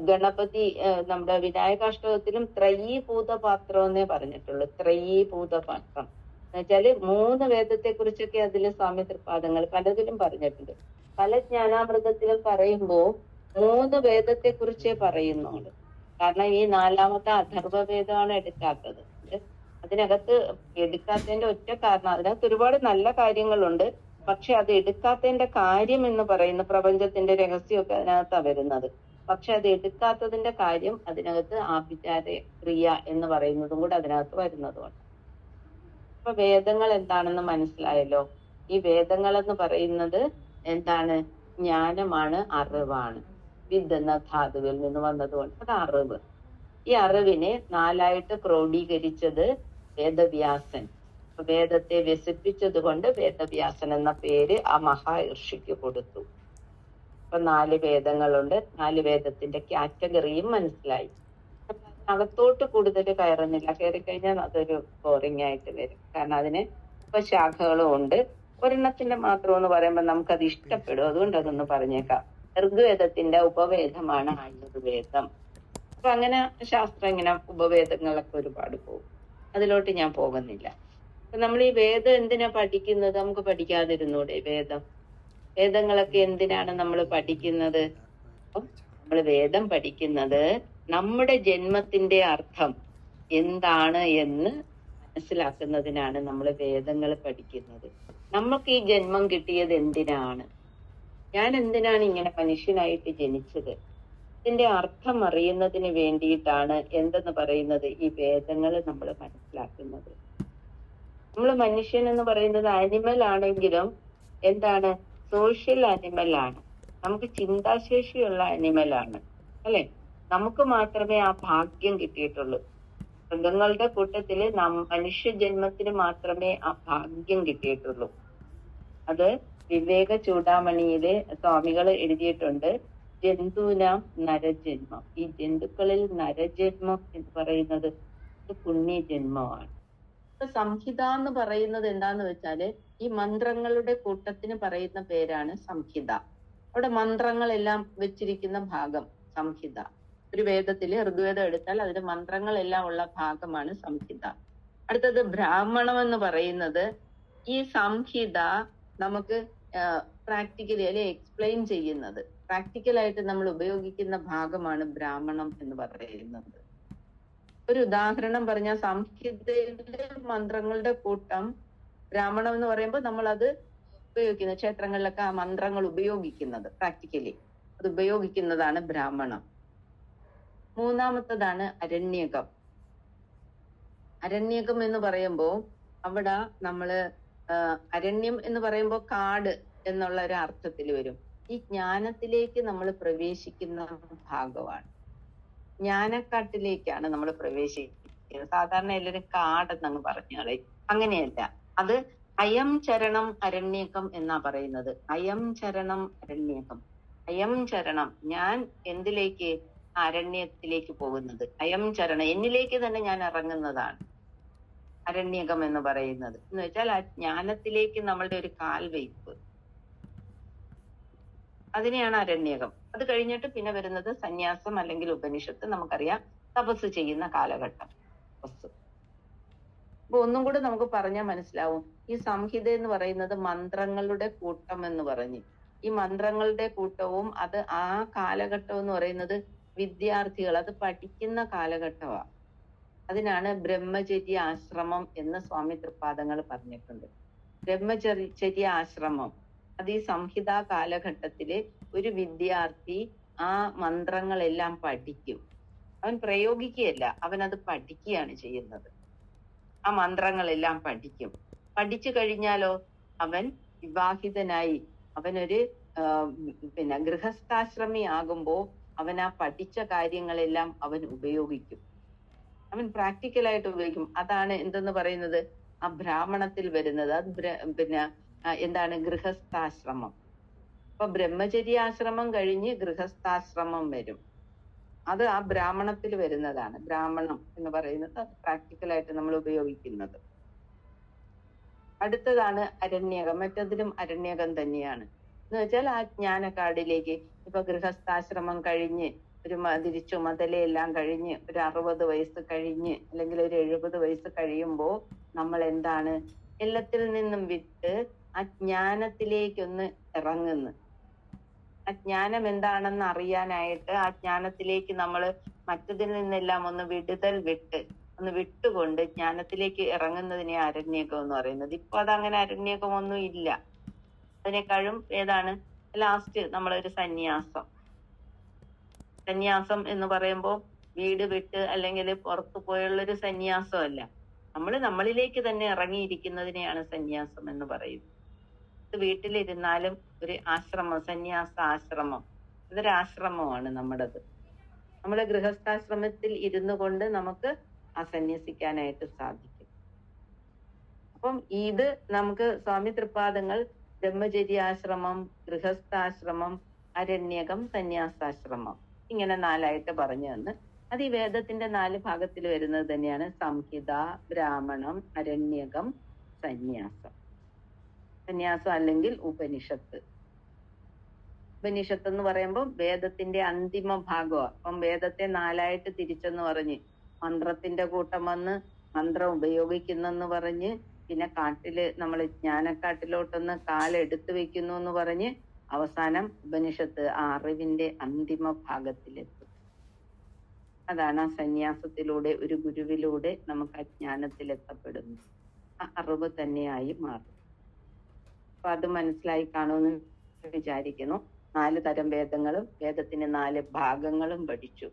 ഗണപതി നമ്മുടെ വിനായകാഷ്ടകത്തിലും ത്രയീഭൂത പാത്രം എന്നേ പറഞ്ഞിട്ടുള്ളൂ. ത്രയീഭൂത പാത്രം എന്ന് വെച്ചാല് 3 വേദത്തെ കുറിച്ചൊക്കെ അതിൽ സ്വാമി തൃപ്പാദങ്ങൾ പലതിലും പറഞ്ഞിട്ടുണ്ട്. പല ജ്ഞാനാമൃതത്തിലും പറയുമ്പോ 3 വേദത്തെ കുറിച്ചേ പറയുന്നുള്ളൂ. കാരണം ഈ 4ാമത്തെ അഥർവവേദമാണ് എടുക്കാത്തത്. അതിനകത്ത് എടുക്കാത്തതിന്റെ ഒറ്റ കാരണം, അതിനകത്ത് ഒരുപാട് നല്ല കാര്യങ്ങളുണ്ട്. പക്ഷെ അത് എടുക്കാത്തതിന്റെ കാര്യം എന്ന് പറയുന്ന പ്രപഞ്ചത്തിന്റെ രഹസ്യമൊക്കെ അതിനകത്താ വരുന്നത്. പക്ഷെ അത് എടുക്കാത്തതിന്റെ കാര്യം അതിനകത്ത് ആഭിചാര ക്രിയ എന്ന് പറയുന്നതും കൂടെ അതിനകത്ത് വരുന്നതുകൊണ്ട്. അപ്പൊ വേദങ്ങൾ എന്താണെന്ന് മനസ്സിലായല്ലോ. ഈ വേദങ്ങൾ എന്ന് പറയുന്നത് എന്താണ്? ജ്ഞാനമാണ്, അറിവാണ്. വിദ് എന്ന ധാതുവിൽ നിന്ന് വന്നതുകൊണ്ട് അത് അറിവ്. ഈ അറിവിനെ 4ആയിട്ട് ക്രോഡീകരിച്ചത് വേദവ്യാസൻ. വേദത്തെ വ്യസിപ്പിച്ചത് കൊണ്ട് വേദവ്യാസൻ എന്ന പേര് ആ മഹാഋഷിക്ക് കൊടുത്തു. അപ്പൊ 4 വേദങ്ങളുണ്ട്. 4 വേദത്തിന്റെ കാറ്റഗറിയും മനസ്സിലായി. അകത്തോട്ട് കൂടുതൽ കയറുന്നില്ല. കയറി കഴിഞ്ഞാൽ അതൊരു ബോറിംഗ് ആയിട്ട് വരും. കാരണം അതിന് ഉപശാഖകളും ഉണ്ട്. ഒരെണ്ണത്തിന്റെ മാത്രം എന്ന് പറയുമ്പോൾ നമുക്കത് ഇഷ്ടപ്പെടും. അതുകൊണ്ട് അതൊന്ന് പറഞ്ഞേക്കാം. ഋഗ്വേദത്തിന്റെ ഉപവേദമാണ് ആയുർവേദം. അപ്പൊ അങ്ങനെ ശാസ്ത്രം ഇങ്ങനെ ഉപവേദങ്ങളൊക്കെ ഒരുപാട് പോകും. അതിലോട്ട് ഞാൻ പോകുന്നില്ല. അപ്പൊ നമ്മൾ ഈ വേദം എന്തിനാ പഠിക്കുന്നത്? നമുക്ക് പഠിക്കാതിരുന്നൂടെ വേദം? വേദങ്ങളൊക്കെ എന്തിനാണ് നമ്മൾ പഠിക്കുന്നത്? നമ്മൾ വേദം പഠിക്കുന്നത് നമ്മുടെ ജന്മത്തിന്റെ അർത്ഥം എന്താണ് എന്ന് മനസ്സിലാക്കുന്നതിനാണ് നമ്മൾ വേദങ്ങൾ പഠിക്കുന്നത്. നമുക്ക് ഈ ജന്മം കിട്ടിയത് എന്തിനാണ്? ഞാൻ എന്തിനാണ് ഇങ്ങനെ മനുഷ്യനായിട്ട് ജനിച്ചത്? ഇതിന്റെ അർത്ഥം അറിയുന്നതിന് വേണ്ടിയിട്ടാണ് എന്തെന്ന് പറയുന്നത് ഈ വേദങ്ങൾ നമ്മൾ മനസ്സിലാക്കുന്നത്. നമ്മൾ മനുഷ്യൻ എന്ന് പറയുന്നത് ആനിമൽ ആണെങ്കിലും എന്താണ്? സോഷ്യൽ ആനിമൽ ആണ്. നമുക്ക് ചിന്താശേഷിയുള്ള ആനിമൽ ആണ്, അല്ലെ? നമുക്ക് മാത്രമേ ആ ഭാഗ്യം കിട്ടിയിട്ടുള്ളൂ. മൃഗങ്ങളുടെ കൂട്ടത്തില് മനുഷ്യ ജന്മത്തിന് മാത്രമേ ആ ഭാഗ്യം കിട്ടിയിട്ടുള്ളൂ. അത് വിവേക ചൂടാമണിയിലെ സ്വാമികൾ എഴുതിയിട്ടുണ്ട്. ജന്തുനാം നരജന്മം. ഈ ജന്തുക്കളിൽ നരജന്മം എന്ന് പറയുന്നത് പുണ്യജന്മമാണ്. സംഹിത എന്ന് പറയുന്നത് എന്താന്ന് വെച്ചാല് ഈ മന്ത്രങ്ങളുടെ കൂട്ടത്തിന് പറയുന്ന പേരാണ് സംഹിത. അവിടെ മന്ത്രങ്ങളെല്ലാം വെച്ചിരിക്കുന്ന ഭാഗം സംഹിത. ഒരു വേദത്തില് ഋഗ്വേദം എടുത്താൽ അതിന് മന്ത്രങ്ങളെല്ലാം ഉള്ള ഭാഗമാണ് സംഹിത. അടുത്തത് ബ്രാഹ്മണം എന്ന് പറയുന്നത് ഈ സംഹിത നമുക്ക് പ്രാക്ടിക്കലി അല്ലെ എക്സ്പ്ലെയിൻ ചെയ്യുന്നത്, പ്രാക്ടിക്കലായിട്ട് നമ്മൾ ഉപയോഗിക്കുന്ന ഭാഗമാണ് ബ്രാഹ്മണം എന്ന് പറയുന്നത്. ഒരു ഉദാഹരണം പറഞ്ഞാൽ സംഹിതയിലെ മന്ത്രങ്ങളുടെ കൂട്ടം ബ്രാഹ്മണം എന്ന് പറയുമ്പോൾ നമ്മൾ അത് ഉപയോഗിക്കുന്നത് ക്ഷേത്രങ്ങളിലൊക്കെ ആ മന്ത്രങ്ങൾ ഉപയോഗിക്കുന്നത് പ്രാക്ടിക്കലി അത് ഉപയോഗിക്കുന്നതാണ് ബ്രാഹ്മണം. 3ാമത്തതാണ് അരണ്യകം. അരണ്യകം എന്ന് പറയുമ്പോൾ അവിടെ നമ്മള് അരണ്യം എന്ന് പറയുമ്പോൾ കാട് എന്നുള്ള ഒരു അർത്ഥത്തിൽ വരും. ഈ ജ്ഞാനത്തിലേക്ക് നമ്മൾ പ്രവേശിക്കുന്ന ഭാഗമാണ്. ജ്ഞാനക്കാട്ടിലേക്കാണ് നമ്മൾ പ്രവേശിക്കുന്നത്. സാധാരണ എല്ലാവരും കാടെന്നങ്ങ് പറഞ്ഞാളെ, അങ്ങനെയല്ല. അത് അയം ചരണം അരണ്യകം എന്നാ പറയുന്നത്. അയം ചരണം അരണ്യകം. അയം ചരണം, ഞാൻ എന്തിലേക്ക്? അരണ്യത്തിലേക്ക് പോകുന്നത്. അയം ചരണം, എന്നിലേക്ക് തന്നെ ഞാൻ ഇറങ്ങുന്നതാണ് അരണ്യകം എന്ന് പറയുന്നത്. എന്ന് വെച്ചാൽ ആ ജ്ഞാനത്തിലേക്ക് നമ്മളുടെ ഒരു കാൽവയ്പ്, അതിനെയാണ് അരണ്യകം. അത് കഴിഞ്ഞിട്ട് പിന്നെ വരുന്നത് സന്യാസം അല്ലെങ്കിൽ ഉപനിഷത്ത്. നമുക്കറിയാം തപസ് ചെയ്യുന്ന കാലഘട്ടം തപസ്. അപ്പൊ ഒന്നും കൂടെ നമുക്ക് പറഞ്ഞാൽ മനസ്സിലാവും. ഈ സംഹിത എന്ന് പറയുന്നത് മന്ത്രങ്ങളുടെ കൂട്ടം എന്ന് പറഞ്ഞ്, ഈ മന്ത്രങ്ങളുടെ കൂട്ടവും അത് ആ കാലഘട്ടം എന്ന് പറയുന്നത് വിദ്യാർത്ഥികൾ അത് പഠിക്കുന്ന കാലഘട്ടമാണ്. അതിനാണ് ബ്രഹ്മചര്യ ആശ്രമം എന്ന് സ്വാമി തൃപ്പാദങ്ങൾ പറഞ്ഞിട്ടുണ്ട്. ബ്രഹ്മചര്യ ആശ്രമം അത് ഈ സംഹിത കാലഘട്ടത്തില് ഒരു വിദ്യാർത്ഥി ആ മന്ത്രങ്ങളെല്ലാം പഠിക്കും. അവൻ പ്രയോഗിക്കുകയല്ല, അവൻ അത് പഠിക്കുകയാണ് ചെയ്യുന്നത്. ആ മന്ത്രങ്ങളെല്ലാം പഠിക്കും. പഠിച്ചു കഴിഞ്ഞാലോ അവൻ വിവാഹിതനായി അവനൊരു പിന്നെ ഗൃഹസ്ഥാശ്രമി ആകുമ്പോ അവൻ ആ പഠിച്ച കാര്യങ്ങളെല്ലാം അവൻ ഉപയോഗിക്കും. അവൻ പ്രാക്ടിക്കലായിട്ട് ഉപയോഗിക്കും. അതാണ് എന്തെന്ന് പറയുന്നത്, ആ ബ്രാഹ്മണത്തിൽ വരുന്നത്. അത് പിന്നെ എന്താണ് ഗൃഹസ്ഥാശ്രമം. അപ്പൊ ബ്രഹ്മചര്യാശ്രമം കഴിഞ്ഞ് ഗൃഹസ്ഥാശ്രമം വരും. അത് ആ ബ്രാഹ്മണത്തിൽ വരുന്നതാണ്. ബ്രാഹ്മണം എന്ന് പറയുന്നത് അത് പ്രാക്ടിക്കലായിട്ട് നമ്മൾ ഉപയോഗിക്കുന്നത്. അടുത്തതാണ് അരണ്യകം. മറ്റതിലും അരണ്യകം തന്നെയാണ്. എന്ന് വെച്ചാൽ ആ ജ്ഞാനക്കാടിലേക്ക് ഇപ്പൊ ഗൃഹസ്ഥാശ്രമം കഴിഞ്ഞ് ഒരു ചുമതലയെല്ലാം കഴിഞ്ഞ് ഒരു 60 വയസ്സ് കഴിഞ്ഞ് അല്ലെങ്കിൽ ഒരു 70 വയസ്സ് കഴിയുമ്പോ നമ്മൾ എന്താണ് എല്ലാത്തിൽ നിന്നും വിട്ട് ആ ജ്ഞാനത്തിലേക്കൊന്ന് ഇറങ്ങുന്നു. ആ ജ്ഞാനം എന്താണെന്ന് അറിയാനായിട്ട് ആ ജ്ഞാനത്തിലേക്ക് നമ്മൾ മറ്റതിൽ നിന്നെല്ലാം ഒന്ന് ഒന്ന് വിട്ടുകൊണ്ട് ജ്ഞാനത്തിലേക്ക് ഇറങ്ങുന്നതിനെ അരണ്യകം എന്ന് പറയുന്നത്. ഇപ്പൊ അതങ്ങനെ അരണ്യകമൊന്നും ഇല്ല. അതിനേക്കാളും ഏതാണ് ലാസ്റ്റ് നമ്മളൊരു സന്യാസം എന്ന് പറയുമ്പോൾ വീട് വിട്ട് അല്ലെങ്കിൽ പുറത്തു പോയുള്ളൊരു സന്യാസമല്ല. നമ്മളിലേക്ക് തന്നെ ഇറങ്ങിയിരിക്കുന്നതിനെയാണ് സന്യാസം എന്ന് പറയുന്നത്. വീട്ടിലിരുന്നാലും ഒരു സന്യാസ ആശ്രമം, അതൊരു ആശ്രമമാണ് നമ്മുടേത്. നമ്മുടെ ഗൃഹസ്ഥാശ്രമത്തിൽ ഇരുന്നു കൊണ്ട് നമുക്ക് സന്യസിക്കാനായിട്ട് സാധിക്കും. അപ്പം ഇത് നമുക്ക് സ്വാമി തൃപ്പാദങ്ങൾ ബ്രഹ്മചര്യാശ്രമം, ഗൃഹസ്ഥാശ്രമം, അരണ്യകം, സന്യാസാശ്രമം ഇങ്ങനെ 4ആയിട്ട് പറഞ്ഞു തന്ന് അത് ഈ വേദത്തിന്റെ 4 ഭാഗത്തിൽ വരുന്നത് തന്നെയാണ്. സംഹിത, ബ്രാഹ്മണം, അരണ്യകം, സന്യാസം. സന്യാസം അല്ലെങ്കിൽ ഉപനിഷത്ത്. ഉപനിഷത്ത് എന്ന് പറയുമ്പോൾ വേദത്തിന്റെ അന്തിമ ഭാഗമാണ്. അപ്പം വേദത്തെ 4ആയിട്ട് തിരിച്ചെന്ന് പറഞ്ഞ് മന്ത്രത്തിന്റെ കൂട്ടം വന്ന് മന്ത്രം ഉപയോഗിക്കുന്നെന്ന് പറഞ്ഞ് പിന്നെ നമ്മൾ ജ്ഞാനക്കാട്ടിലോട്ടൊന്ന് കാലെടുത്തു വെക്കുന്നു എന്ന് പറഞ്ഞ് അവസാനം ഉപനിഷത്ത് ആ അറിവിന്റെ അന്തിമ ഭാഗത്തിലെത്തും. അതാണ് ആ സന്യാസത്തിലൂടെ ഒരു ഗുരുവിലൂടെ നമുക്ക് ആ ജ്ഞാനത്തിൽ എത്തപ്പെടുന്നു. ആ അറിവ് തന്നെയായി മാറും. അപ്പൊ അത് മനസ്സിലായി കാണുമെന്ന് വിചാരിക്കുന്നു. 4 തരം വേദങ്ങളും വേദത്തിന് 4 ഭാഗങ്ങളും പഠിച്ചു.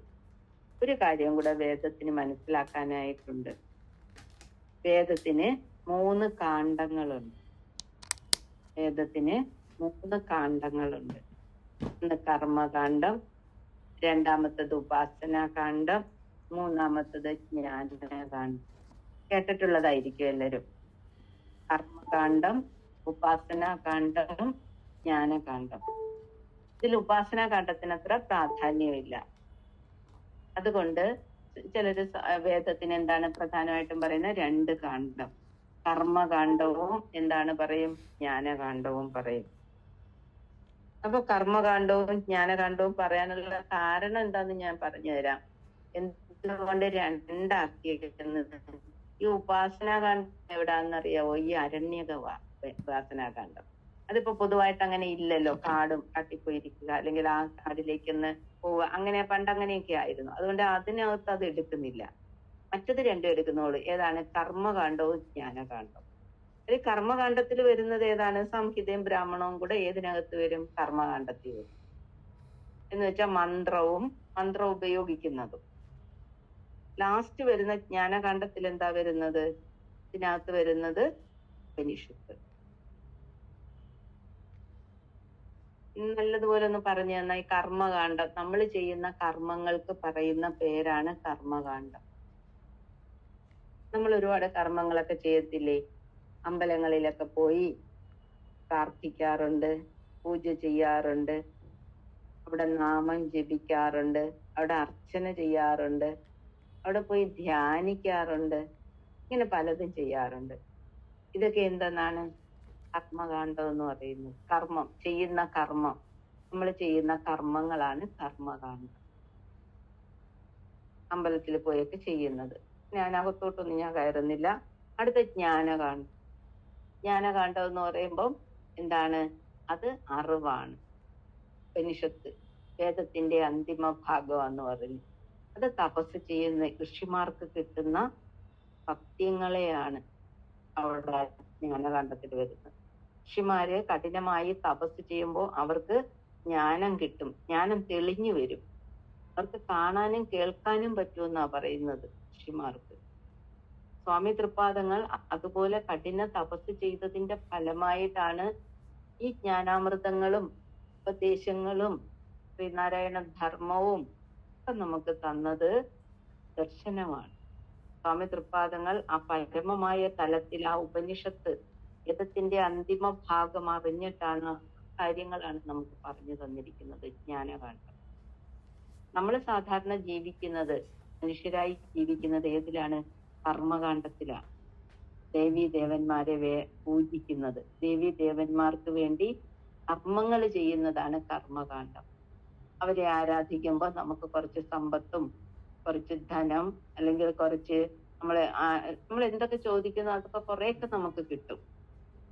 ഒരു കാര്യം കൂടെ വേദത്തിന് മനസ്സിലാക്കാനായിട്ടുണ്ട്. വേദത്തിന് 3 കാണ്ഡങ്ങളുണ്ട്. വേദത്തിന് 3 കാണ്ഡങ്ങളുണ്ട്. ഒന്ന് കർമ്മകാണ്ഡം, രണ്ടാമത്തത് ഉപാസനാകാണ്ഡം, മൂന്നാമത്തത് ജ്ഞാനകാണ്ഡം. കേട്ടിട്ടുള്ളതായിരിക്കും എല്ലാവരും. കർമ്മകാണ്ഡം, ഉപാസനാകാണ്ഡം, ജ്ഞാനകാണ്ഡം. ഇതിൽ ഉപാസനാകാണ്ഡത്തിന് അത്ര പ്രാധാന്യമില്ല. അതുകൊണ്ട് ചിലര് വേദത്തിന് എന്താണ് പ്രധാനമായിട്ടും പറയുന്നത് 2 കാണ്ഡം. കർമ്മകാണ്ഡവും എന്താണ് പറയും, ജ്ഞാനകാണ്ഡവും പറയും. അപ്പൊ കർമ്മകാണ്ഡവും ജ്ഞാനകാണ്ഡവും പറയാനുള്ള കാരണം എന്താന്ന് ഞാൻ പറഞ്ഞുതരാം. എന്തുകൊണ്ട് 2 ഈ ഉപാസനാകാണ്ഡം എവിടാന്നറിയാവോ? ഈ അരണ്യകവാ ഉപാസനാകാണ്ഡം. അതിപ്പോ പൊതുവായിട്ട് അങ്ങനെ ഇല്ലല്ലോ. കാടും കാട്ടിപ്പോയിരിക്കുക അല്ലെങ്കിൽ ആ കാടിലേക്കൊന്ന് പോവുക, അങ്ങനെ പണ്ടങ്ങനെയൊക്കെ ആയിരുന്നു. അതുകൊണ്ട് അതിനകത്ത് അത് എടുക്കുന്നില്ല. മറ്റത് 2 എടുക്കുന്നോളൂ. ഏതാണ്? കർമ്മകാണ്ഡവും ജ്ഞാനകാണ്ഡവും. ഈ കർമ്മകാണ്ഡത്തിൽ വരുന്നത് ഏതാണ്? സംഹിതയും ബ്രാഹ്മണവും കൂടെ ഏതിനകത്ത് വരും? കർമ്മകാണ്ഡത്തിൽ വരും. എന്ന് വെച്ചാൽ മന്ത്രം ഉപയോഗിക്കുന്നതും. ലാസ്റ്റ് വരുന്ന ജ്ഞാനകാണ്ഡത്തിൽ എന്താ വരുന്നത്? ഇതിനകത്ത് വരുന്നത് ഉപനിഷത്ത്. നല്ലതുപോലെ ഒന്ന് പറഞ്ഞു തന്നാൽ ഈ കർമ്മകാണ്ഡം, നമ്മൾ ചെയ്യുന്ന കർമ്മങ്ങൾക്ക് പറയുന്ന പേരാണ് കർമ്മകാണ്ഡം. നമ്മൾ ഒരുപാട് കർമ്മങ്ങളൊക്കെ ചെയ്യത്തില്ലേ? അമ്പലങ്ങളിലൊക്കെ പോയി പ്രാർത്ഥിക്കാറുണ്ട്, പൂജ ചെയ്യാറുണ്ട്, അവിടെ നാമം ജപിക്കാറുണ്ട്, അവിടെ അർച്ചന ചെയ്യാറുണ്ട്, അവിടെ പോയി ധ്യാനിക്കാറുണ്ട്, ഇങ്ങനെ പലതും ചെയ്യാറുണ്ട്. ഇതൊക്കെ എന്തെന്നാണ്? കർമ്മകാണ്ഡം എന്ന് പറയുന്നത്. നമ്മൾ ചെയ്യുന്ന കർമ്മങ്ങളാണ് കർമ്മകാണ്ഡം. അമ്പലത്തിൽ പോയൊക്കെ ചെയ്യുന്നത്. ഞാൻ അകത്തോട്ടൊന്നും ഞാൻ കയറുന്നില്ല. അടുത്ത ജ്ഞാനകാണ്ഡം. ജ്ഞാനകാണ്ഡം എന്ന് പറയുമ്പോൾ എന്താണ്? അത് അറിവാണ്. ഉപനിഷത്ത് വേദത്തിന്റെ അന്തിമ ഭാഗമാണെന്ന് പറഞ്ഞു. അത് തപസ് ചെയ്യുന്ന ഋഷിമാർക്ക് കിട്ടുന്ന സത്യങ്ങളെയാണ് അവിടെ ജ്ഞാനകാണ്ഡത്തിൽ വരുന്നത്. ഋഷിമാര് കഠിനമായി തപസ് ചെയ്യുമ്പോൾ അവർക്ക് ജ്ഞാനം കിട്ടും, ജ്ഞാനം തെളിഞ്ഞു വരും. അവർക്ക് കാണാനും കേൾക്കാനും പറ്റുമെന്നാ പറയുന്നത് ഋഷിമാർക്ക്. സ്വാമി തൃപ്പാദങ്ങൾ അതുപോലെ കഠിന തപസ് ചെയ്തതിന്റെ ഫലമായിട്ടാണ് ഈ ജ്ഞാനാമൃതങ്ങളും ഉപദേശങ്ങളും ശ്രീനാരായണ ധർമ്മവും ഒക്കെ നമുക്ക് തന്നത് ദർശനമാണ്. സ്വാമി തൃപ്പാദങ്ങൾ ആ പരമമായ തലത്തിൽ ആ ഉപനിഷത്ത് വേദത്തിന്റെ അന്തിമ ഭാഗം അറിഞ്ഞിട്ടാണ് കാര്യങ്ങളാണ് നമുക്ക് പറഞ്ഞു തന്നിരിക്കുന്നത് ജ്ഞാനകാണ്ഡം. നമ്മൾ സാധാരണ ജീവിക്കുന്നത്, മനുഷ്യരായി ജീവിക്കുന്നത് ഏതിലാണ്? കർമ്മകാണ്ഡത്തിലാണ്. ദേവീ ദേവന്മാരെ പൂജിക്കുന്നത്, ദേവീ ദേവന്മാർക്ക് വേണ്ടി കർമ്മങ്ങൾ ചെയ്യുന്നതാണ് കർമ്മകാണ്ഡം. അവരെ ആരാധിക്കുമ്പോൾ നമുക്ക് കുറച്ച് സമ്പത്തും കുറച്ച് ധനം അല്ലെങ്കിൽ കുറച്ച് നമ്മൾ എന്തൊക്കെ ചോദിക്കുന്നു അതൊക്കെ കുറെയൊക്കെ നമുക്ക് കിട്ടും.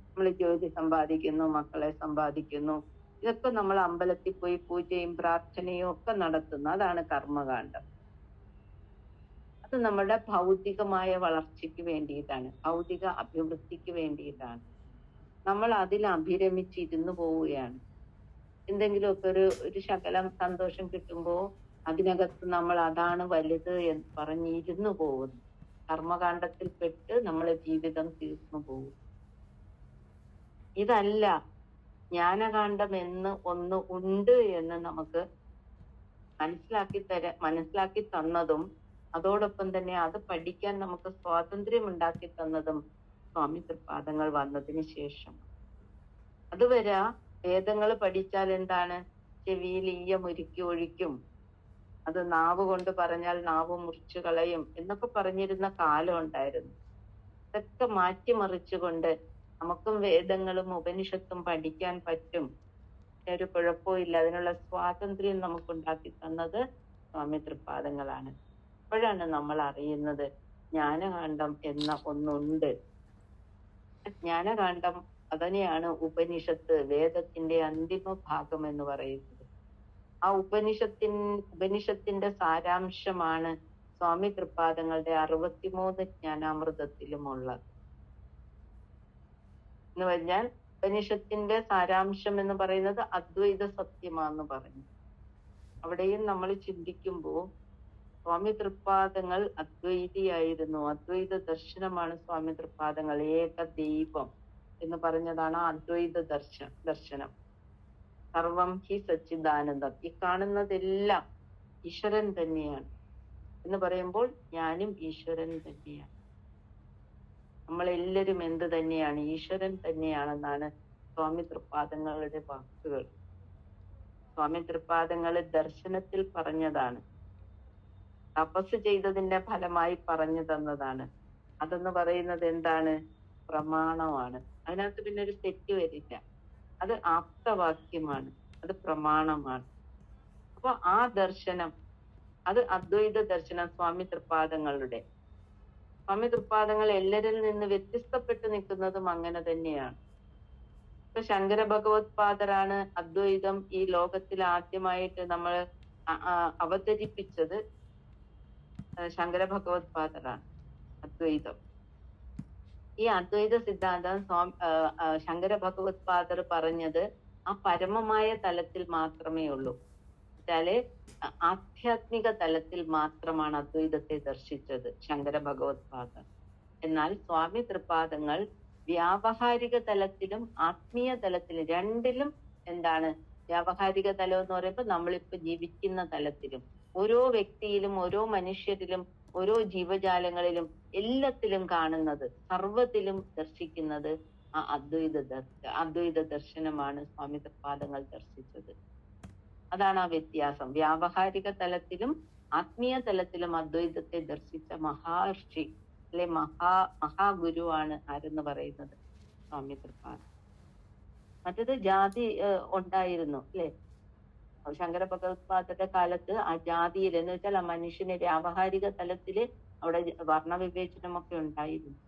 നമ്മൾ ജോലി സമ്പാദിക്കുന്നു, മക്കളെ സമ്പാദിക്കുന്നു, ഇതൊക്കെ നമ്മൾ അമ്പലത്തിൽ പോയി പൂജയും പ്രാർത്ഥനയും ഒക്കെ നടത്തുന്നു. അതാണ് കർമ്മകാണ്ഡം. അത് നമ്മുടെ ഭൗതികമായ വളർച്ചയ്ക്ക് വേണ്ടിയിട്ടാണ്, ഭൗതിക അഭിവൃദ്ധിക്ക് വേണ്ടിയിട്ടാണ്. നമ്മൾ അതിൽ അഭിരമിച്ചിരുന്നു പോവുകയാണ്. എന്തെങ്കിലുമൊക്കെ ഒരു ശകലം സന്തോഷം കിട്ടുമ്പോ അതിനകത്ത് നമ്മൾ അതാണ് വലുത് എന്ന് പറഞ്ഞിരുന്നു പോകുന്നു. കർമ്മകാണ്ഡത്തിൽ പെട്ട് നമ്മളെ ജീവിതം തീർന്നു പോകും. ഇതല്ല, ജ്ഞാനകാണ്ഡം എന്ന് ഒന്ന് ഉണ്ട് എന്ന് നമുക്ക് മനസ്സിലാക്കി തന്നതും അതോടൊപ്പം തന്നെ അത് പഠിക്കാൻ നമുക്ക് സ്വാതന്ത്ര്യം ഉണ്ടാക്കി തന്നതും സ്വാമി തൃപ്പാദങ്ങൾ വന്നതിന് ശേഷം. അതുവരെ വേദങ്ങൾ പഠിച്ചാൽ എന്താണ്? ചെവിയിൽ ഈയമുരുക്കി ഒഴിക്കും, അത് നാവ് കൊണ്ട് പറഞ്ഞാൽ നാവ് മുറിച്ചു കളയും എന്നൊക്കെ പറഞ്ഞിരുന്ന കാലം ഉണ്ടായിരുന്നു. ഇതൊക്കെ മാറ്റിമറിച്ചുകൊണ്ട് നമുക്കും വേദങ്ങളും ഉപനിഷത്തും പഠിക്കാൻ പറ്റും, ഒരു കുഴപ്പമില്ല, അതിനുള്ള സ്വാതന്ത്ര്യം നമുക്കുണ്ടാക്കി തന്നത് സ്വാമി തൃപ്പാദങ്ങളാണ്. അപ്പോഴാണ് നമ്മൾ അറിയുന്നത് ജ്ഞാനകാണ്ഡം എന്ന ഒന്നുണ്ട്. ജ്ഞാനകാണ്ഡം അതിനെയാണ് ഉപനിഷത്ത്, വേദത്തിന്റെ അന്തിമ ഭാഗം എന്ന് പറയുന്നത്. ആ ഉപനിഷത്തിന്റെ സാരാംശമാണ് സ്വാമി തൃപ്പാദങ്ങളുടെ 63 ജ്ഞാനാമൃതത്തിലുമുള്ളത്. എന്ന് പറഞ്ഞാൽ ഉപനിഷത്തിന്റെ സാരാംശം എന്ന് പറയുന്നത് അദ്വൈത സത്യമാന്ന് പറഞ്ഞു. അവിടെയും നമ്മൾ ചിന്തിക്കുമ്പോൾ സ്വാമി തൃപ്പാദങ്ങൾ അദ്വൈതിയായിരുന്നു. അദ്വൈത ദർശനമാണ് സ്വാമി തൃപ്പാദങ്ങൾ. ഏക ദൈവം എന്ന് പറഞ്ഞതാണ് അദ്വൈത ദർശനം. സർവം ഹി സച്ചിദാനന്ദം, ഈ കാണുന്നതെല്ലാം ഈശ്വരൻ തന്നെയാണ് എന്ന് പറയുമ്പോൾ ഞാനും ഈശ്വരൻ തന്നെയാണ്, നമ്മളെല്ലാവരും എന്ത് തന്നെയാണ്? ഈശ്വരൻ തന്നെയാണെന്നാണ് സ്വാമി തൃപ്പാദങ്ങളുടെ വാക്കുകൾ. സ്വാമി തൃപ്പാദങ്ങൾ ദർശനത്തിൽ പറഞ്ഞതാണ്, തപസ് ചെയ്തതിന്റെ ഫലമായി പറഞ്ഞു തന്നതാണ്. അതെന്ന് പറയുന്നത് എന്താണ്? പ്രമാണമാണ്. അതിനകത്ത് പിന്നെ ഒരു തെറ്റ് വരില്ല. അത് ആപ്തവാക്യമാണ്, അത് പ്രമാണമാണ്. അപ്പൊ ആ ദർശനം, അത് അദ്വൈത ദർശനം സ്വാമി തൃപ്പാദങ്ങളുടെ. സ്വാമി തൃപ്പാദങ്ങൾ എല്ലാരിൽ നിന്ന് വ്യത്യസ്തപ്പെട്ട് നിൽക്കുന്നതും അങ്ങനെ തന്നെയാണ്. ഇപ്പൊ ശങ്കര ഭഗവത്പാദരാണ് അദ്വൈതം ഈ ലോകത്തിൽ ആദ്യമായിട്ട് നമ്മൾ അവതരിപ്പിച്ചത്. ശങ്കര ഭഗവത്പാദരാണ് അദ്വൈതം. ഈ അദ്വൈത സിദ്ധാന്തം ശങ്കര ഭഗവത്പാദർ പറഞ്ഞത് ആ പരമമായ തലത്തിൽ മാത്രമേ ഉള്ളൂ. എന്നുവെച്ചാല് ആധ്യാത്മിക തലത്തിൽ മാത്രമാണ് അദ്വൈതത്തെ ദർശിച്ചത് ശങ്കര ഭഗവത്പാദർ. എന്നാൽ സ്വാമി തൃപ്പാദങ്ങൾ വ്യാവഹാരിക തലത്തിലും ആത്മീയ തലത്തിലും രണ്ടിലും എന്താണ്? വ്യാവഹാരിക തലം എന്ന് പറയുമ്പോൾ നമ്മളിപ്പോ ജീവിക്കുന്ന തലത്തിലും, ഓരോ വ്യക്തിയിലും, ഓരോ മനുഷ്യരിലും, ഓരോ ജീവജാലങ്ങളിലും എല്ലാത്തിലും കാണുന്നത്, സർവ്വത്തിലും ദർശിക്കുന്നത് ആ അദ്വൈത ദർശനമാണ് സ്വാമി തൃപ്പാദങ്ങൾ ദർശിച്ചത്. അതാണ് ആ വ്യത്യാസം. വ്യാവഹാരിക തലത്തിലും ആത്മീയ തലത്തിലും അദ്വൈതത്തെ ദർശിച്ച മഹാർഷി അല്ലെ മഹാഗുരുവാണ് ആരെന്ന് പറയുന്നത് സ്വാമി തൃപ്പാദം. മറ്റത് ജാതി ഉണ്ടായിരുന്നു അല്ലെ? ശങ്കര ഭഗവത്പാദരുടെ കാലത്ത് ആ ജാതിയിൽ എന്ന് വെച്ചാൽ ആ മനുഷ്യന് വ്യാവഹാരിക തലത്തില് അവിടെ വർണ്ണവിവേചനമൊക്കെ ഉണ്ടായിരുന്നു.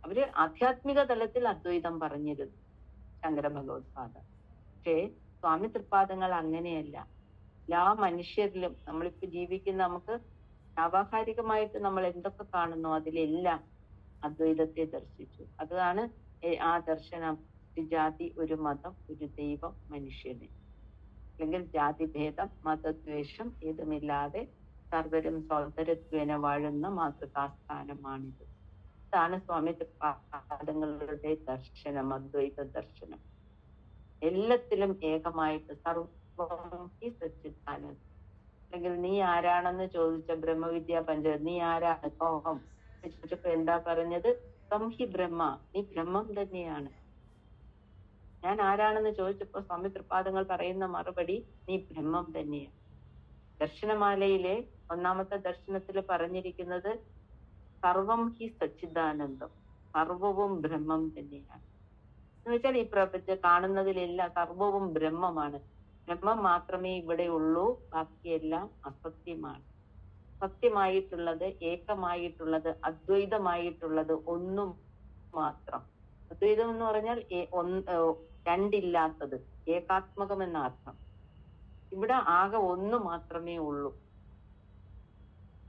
അവര് ആധ്യാത്മിക തലത്തിൽ അദ്വൈതം പറഞ്ഞിരുന്നു ശങ്കര ഭഗവത്പാദർ. പക്ഷേ സ്വാമി തൃപ്പാദങ്ങൾ അങ്ങനെയല്ല. എല്ലാ മനുഷ്യരിലും നമ്മളിപ്പോ ജീവിക്കുന്ന നമുക്ക് വ്യാവഹാരികമായിട്ട് നമ്മൾ എന്തൊക്കെ കാണുന്നു അതിലെല്ലാം അദ്വൈതത്തെ ദർശിച്ചു. അതാണ് ആ ദർശനം. ഒരു ജാതി, ഒരു മതം, ഒരു ദൈവം, മനുഷ്യന്, അല്ലെങ്കിൽ ജാതിഭേദം, മതദ്വേഷം ഏതുമില്ലാതെ സർവരും സോദരത്വേന വാഴുന്ന മാതൃകാസ്ഥാനമാണിത്. ഇതാണ് സ്വാമി തൃപ്പാദങ്ങളുടെ ദർശനം, അദ്വൈത ദർശനം. എല്ലാത്തിലും ഏകമായിട്ട് സർവം ഹി സച്ചിദാനന്ദം. അല്ലെങ്കിൽ നീ ആരാണെന്ന് ചോദിച്ച ബ്രഹ്മവിദ്യാ പഞ്ചകം, നീ ആരാണ് കോഹം ചോദിച്ചപ്പോ എന്താ പറഞ്ഞത്? ത്വം ഹി ബ്രഹ്മ, നീ ബ്രഹ്മം തന്നെയാണ്. ഞാൻ ആരാണെന്ന് ചോദിച്ചപ്പോ സ്വാമി തൃപാദങ്ങൾ പറയുന്ന മറുപടി നീ ബ്രഹ്മം തന്നെയാണ്. ദർശനമാലയിലെ ഒന്നാമത്തെ ദർശനത്തിൽ പറഞ്ഞിരിക്കുന്നത് സർവം ഹി സച്ചിദാനന്ദം, സർവവും ബ്രഹ്മം തന്നെയാണ്. എന്ന് വെച്ചാൽ ഈ പ്രപഞ്ചം കാണുന്നതിലെല്ലാം സർവവും ബ്രഹ്മമാണ്. ബ്രഹ്മം മാത്രമേ ഇവിടെ ഉള്ളൂ, ബാക്കിയെല്ലാം അസത്യമാണ്. സത്യമായിട്ടുള്ളത്, ഏകമായിട്ടുള്ളത്, അദ്വൈതമായിട്ടുള്ളത് ഒന്നും മാത്രം. അദ്വൈതം എന്ന് പറഞ്ഞാൽ രണ്ടില്ലാത്തത്, ഏകാത്മകം എന്ന അർത്ഥം. ഇവിടെ ആകെ ഒന്ന് മാത്രമേ ഉള്ളൂ.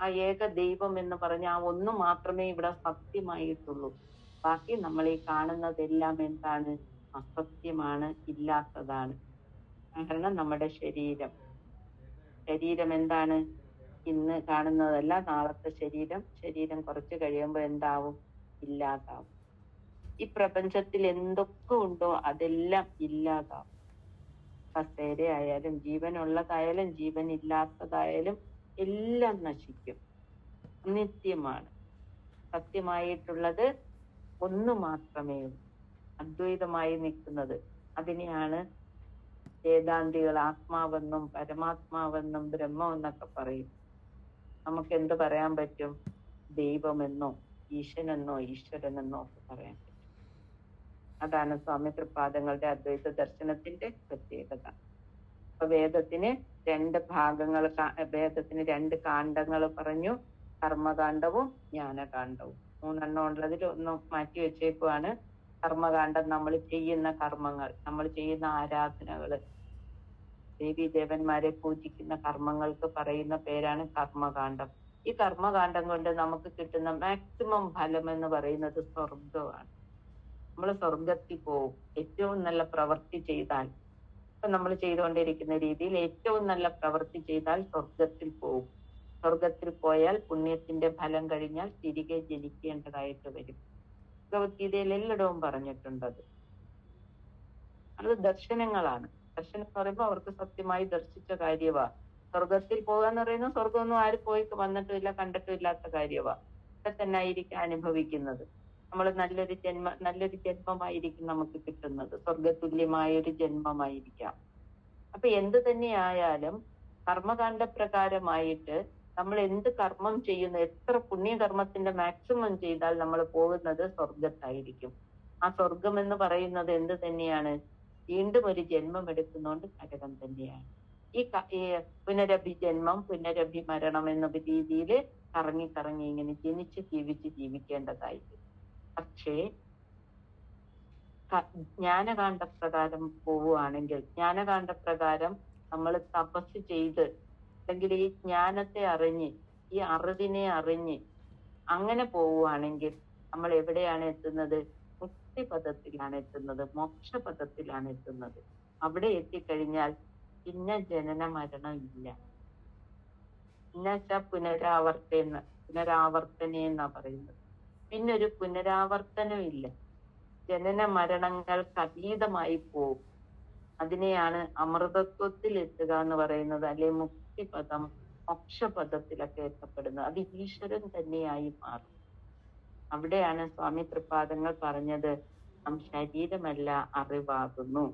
ആ ഏക ദൈവം എന്ന് പറഞ്ഞ ആ ഒന്ന് മാത്രമേ ഇവിടെ സത്യമായിട്ടുള്ളൂ. ബാക്കി നമ്മൾ ഈ കാണുന്നതെല്ലാം എന്താണ്? അസത്യമാണ്, ഇല്ലാത്തതാണ്. കാരണം നമ്മുടെ ശരീരം എന്താണ്? ഇന്ന് കാണുന്നതല്ല നാളത്തെ ശരീരം കുറച്ച് കഴിയുമ്പോൾ എന്താവും? ഇല്ലാതാവും. ഈ പ്രപഞ്ചത്തിൽ എന്തൊക്കെ ഉണ്ടോ അതെല്ലാം ഇല്ലാതാവും. കസേരയായാലും ജീവനുള്ളതായാലും ജീവൻ ഇല്ലാത്തതായാലും എല്ലാം നശിക്കും. നിത്യമാണ്. സത്യമായിട്ടുള്ളത് ഒന്ന് മാത്രമേ ഉള്ളൂ, അദ്വൈതമായി നിൽക്കുന്നത്. അതിനെയാണ് വേദാന്തികൾ ആത്മാവെന്നും പരമാത്മാവെന്നും ബ്രഹ്മം എന്നൊക്കെ പറയും. നമുക്ക് എന്ത് പറയാൻ പറ്റും? ദൈവമെന്നോ ഈശനെന്നോ ഈശ്വരനെന്നോ ഒക്കെ പറയാൻ പറ്റും. അതാണ് സ്വാമി തൃപാദങ്ങളുടെ അദ്വൈത ദർശനത്തിന്റെ പ്രത്യേകത. അപ്പൊ വേദത്തിന് രണ്ട് കാണ്ഡങ്ങൾ പറഞ്ഞു. കർമ്മകാണ്ഡവും ജ്ഞാനകാണ്ഡവും. 3 ഉള്ളതിൽ ഒന്ന് മാറ്റി വെച്ചേക്കുവാണ്. കർമ്മകാണ്ഡം നമ്മൾ ചെയ്യുന്ന കർമ്മങ്ങൾ, നമ്മൾ ചെയ്യുന്ന ആരാധനകള്, ദേവീ ദേവന്മാരെ പൂജിക്കുന്ന കർമ്മങ്ങൾക്ക് പറയുന്ന പേരാണ് കർമ്മകാണ്ഡം. ഈ കർമ്മകാണ്ഡം കൊണ്ട് നമുക്ക് കിട്ടുന്ന മാക്സിമം ഫലം എന്ന് പറയുന്നത് സ്വർഗമാണ്. നമ്മൾ സ്വർഗത്തിൽ പോവും ഏറ്റവും നല്ല പ്രവൃത്തി ചെയ്താൽ. ഇപ്പൊ നമ്മൾ ചെയ്തുകൊണ്ടിരിക്കുന്ന രീതിയിൽ ഏറ്റവും നല്ല പ്രവൃത്തി ചെയ്താൽ സ്വർഗത്തിൽ പോവും. സ്വർഗത്തിൽ പോയാൽ പുണ്യത്തിന്റെ ഫലം കഴിഞ്ഞാൽ തിരികെ ജനിക്കേണ്ടതായിട്ട് വരും. ഭഗവത്ഗീതയിൽ എല്ലായിടവും പറഞ്ഞിട്ടുണ്ടത്. അത് ദർശനങ്ങളാണ്. ദർശനം എന്ന് പറയുമ്പോൾ അവർക്ക് സത്യമായി ദർശിച്ച കാര്യവാ. സ്വർഗത്തിൽ പോകാന്ന് പറയുന്നത് സ്വർഗമൊന്നും ആരും പോയി വന്നിട്ടുമില്ല, കണ്ടിട്ടും ഇല്ലാത്ത കാര്യവാ. ഇവിടെ തന്നെ ആയിരിക്കും അനുഭവിക്കുന്നത്. നമ്മൾ നല്ലൊരു ജന്മമായിരിക്കും നമുക്ക് കിട്ടുന്നത്, സ്വർഗതുല്യമായൊരു ജന്മമായിരിക്കാം. അപ്പൊ എന്ത് തന്നെയായാലും കർമ്മകാണ്ഡ പ്രകാരമായിട്ട് നമ്മൾ എന്ത് കർമ്മം ചെയ്യുന്നു, എത്ര പുണ്യകർമ്മത്തിന്റെ മാക്സിമം ചെയ്താൽ നമ്മൾ പോകുന്നത് സ്വർഗത്തായിരിക്കും. ആ സ്വർഗം എന്ന് പറയുന്നത് എന്ത് തന്നെയാണ്? വീണ്ടും ഒരു ജന്മം എടുക്കുന്നോണ്ട് ഘടകം തന്നെയാണ്. ഈ പുനരഭിജന്മം പുനരഭിമരണം എന്ന രീതിയിൽ കറങ്ങി ഇങ്ങനെ ജീവിക്കേണ്ടതായിട്ട്. പക്ഷേ ജ്ഞാനകാണ്ഡപ്രകാരം പോവുകയാണെങ്കിൽ, ജ്ഞാനകാണ്ഡപ്രകാരം നമ്മൾ തപസ് ചെയ്ത് അല്ലെങ്കിൽ ഈ ജ്ഞാനത്തെ അറിഞ്ഞ് ഈ അറിവിനെ അറിഞ്ഞ് അങ്ങനെ പോവുകയാണെങ്കിൽ നമ്മൾ എവിടെയാണ് എത്തുന്നത്? മുക്തിപദത്തിലാണ് എത്തുന്നത്, മോക്ഷപദത്തിലാണ് എത്തുന്നത്. അവിടെ എത്തിക്കഴിഞ്ഞാൽ പിന്നെ ജനന മരണം ഇല്ല. എന്നുവെച്ചാ പുനരാവർത്തനെന്നാ പറയുന്നത്. പിന്നൊരു പുനരാവർത്തനം ഇല്ല. ജനന മരണങ്ങൾക്ക് അതീതമായി പോവും. അതിനെയാണ് അമൃതത്വത്തിൽ എത്തുക എന്ന് പറയുന്നത്, അല്ലെ മുക്തിപദം, മോക്ഷപദത്തിലൊക്കെ എത്തപ്പെടുന്നത്. അത് ഈശ്വരൻ തന്നെയായി മാറും. അവിടെയാണ് സ്വാമി തൃപാദങ്ങൾ പറഞ്ഞത്, നാം ശരീരമല്ല അറിവാകുന്നു.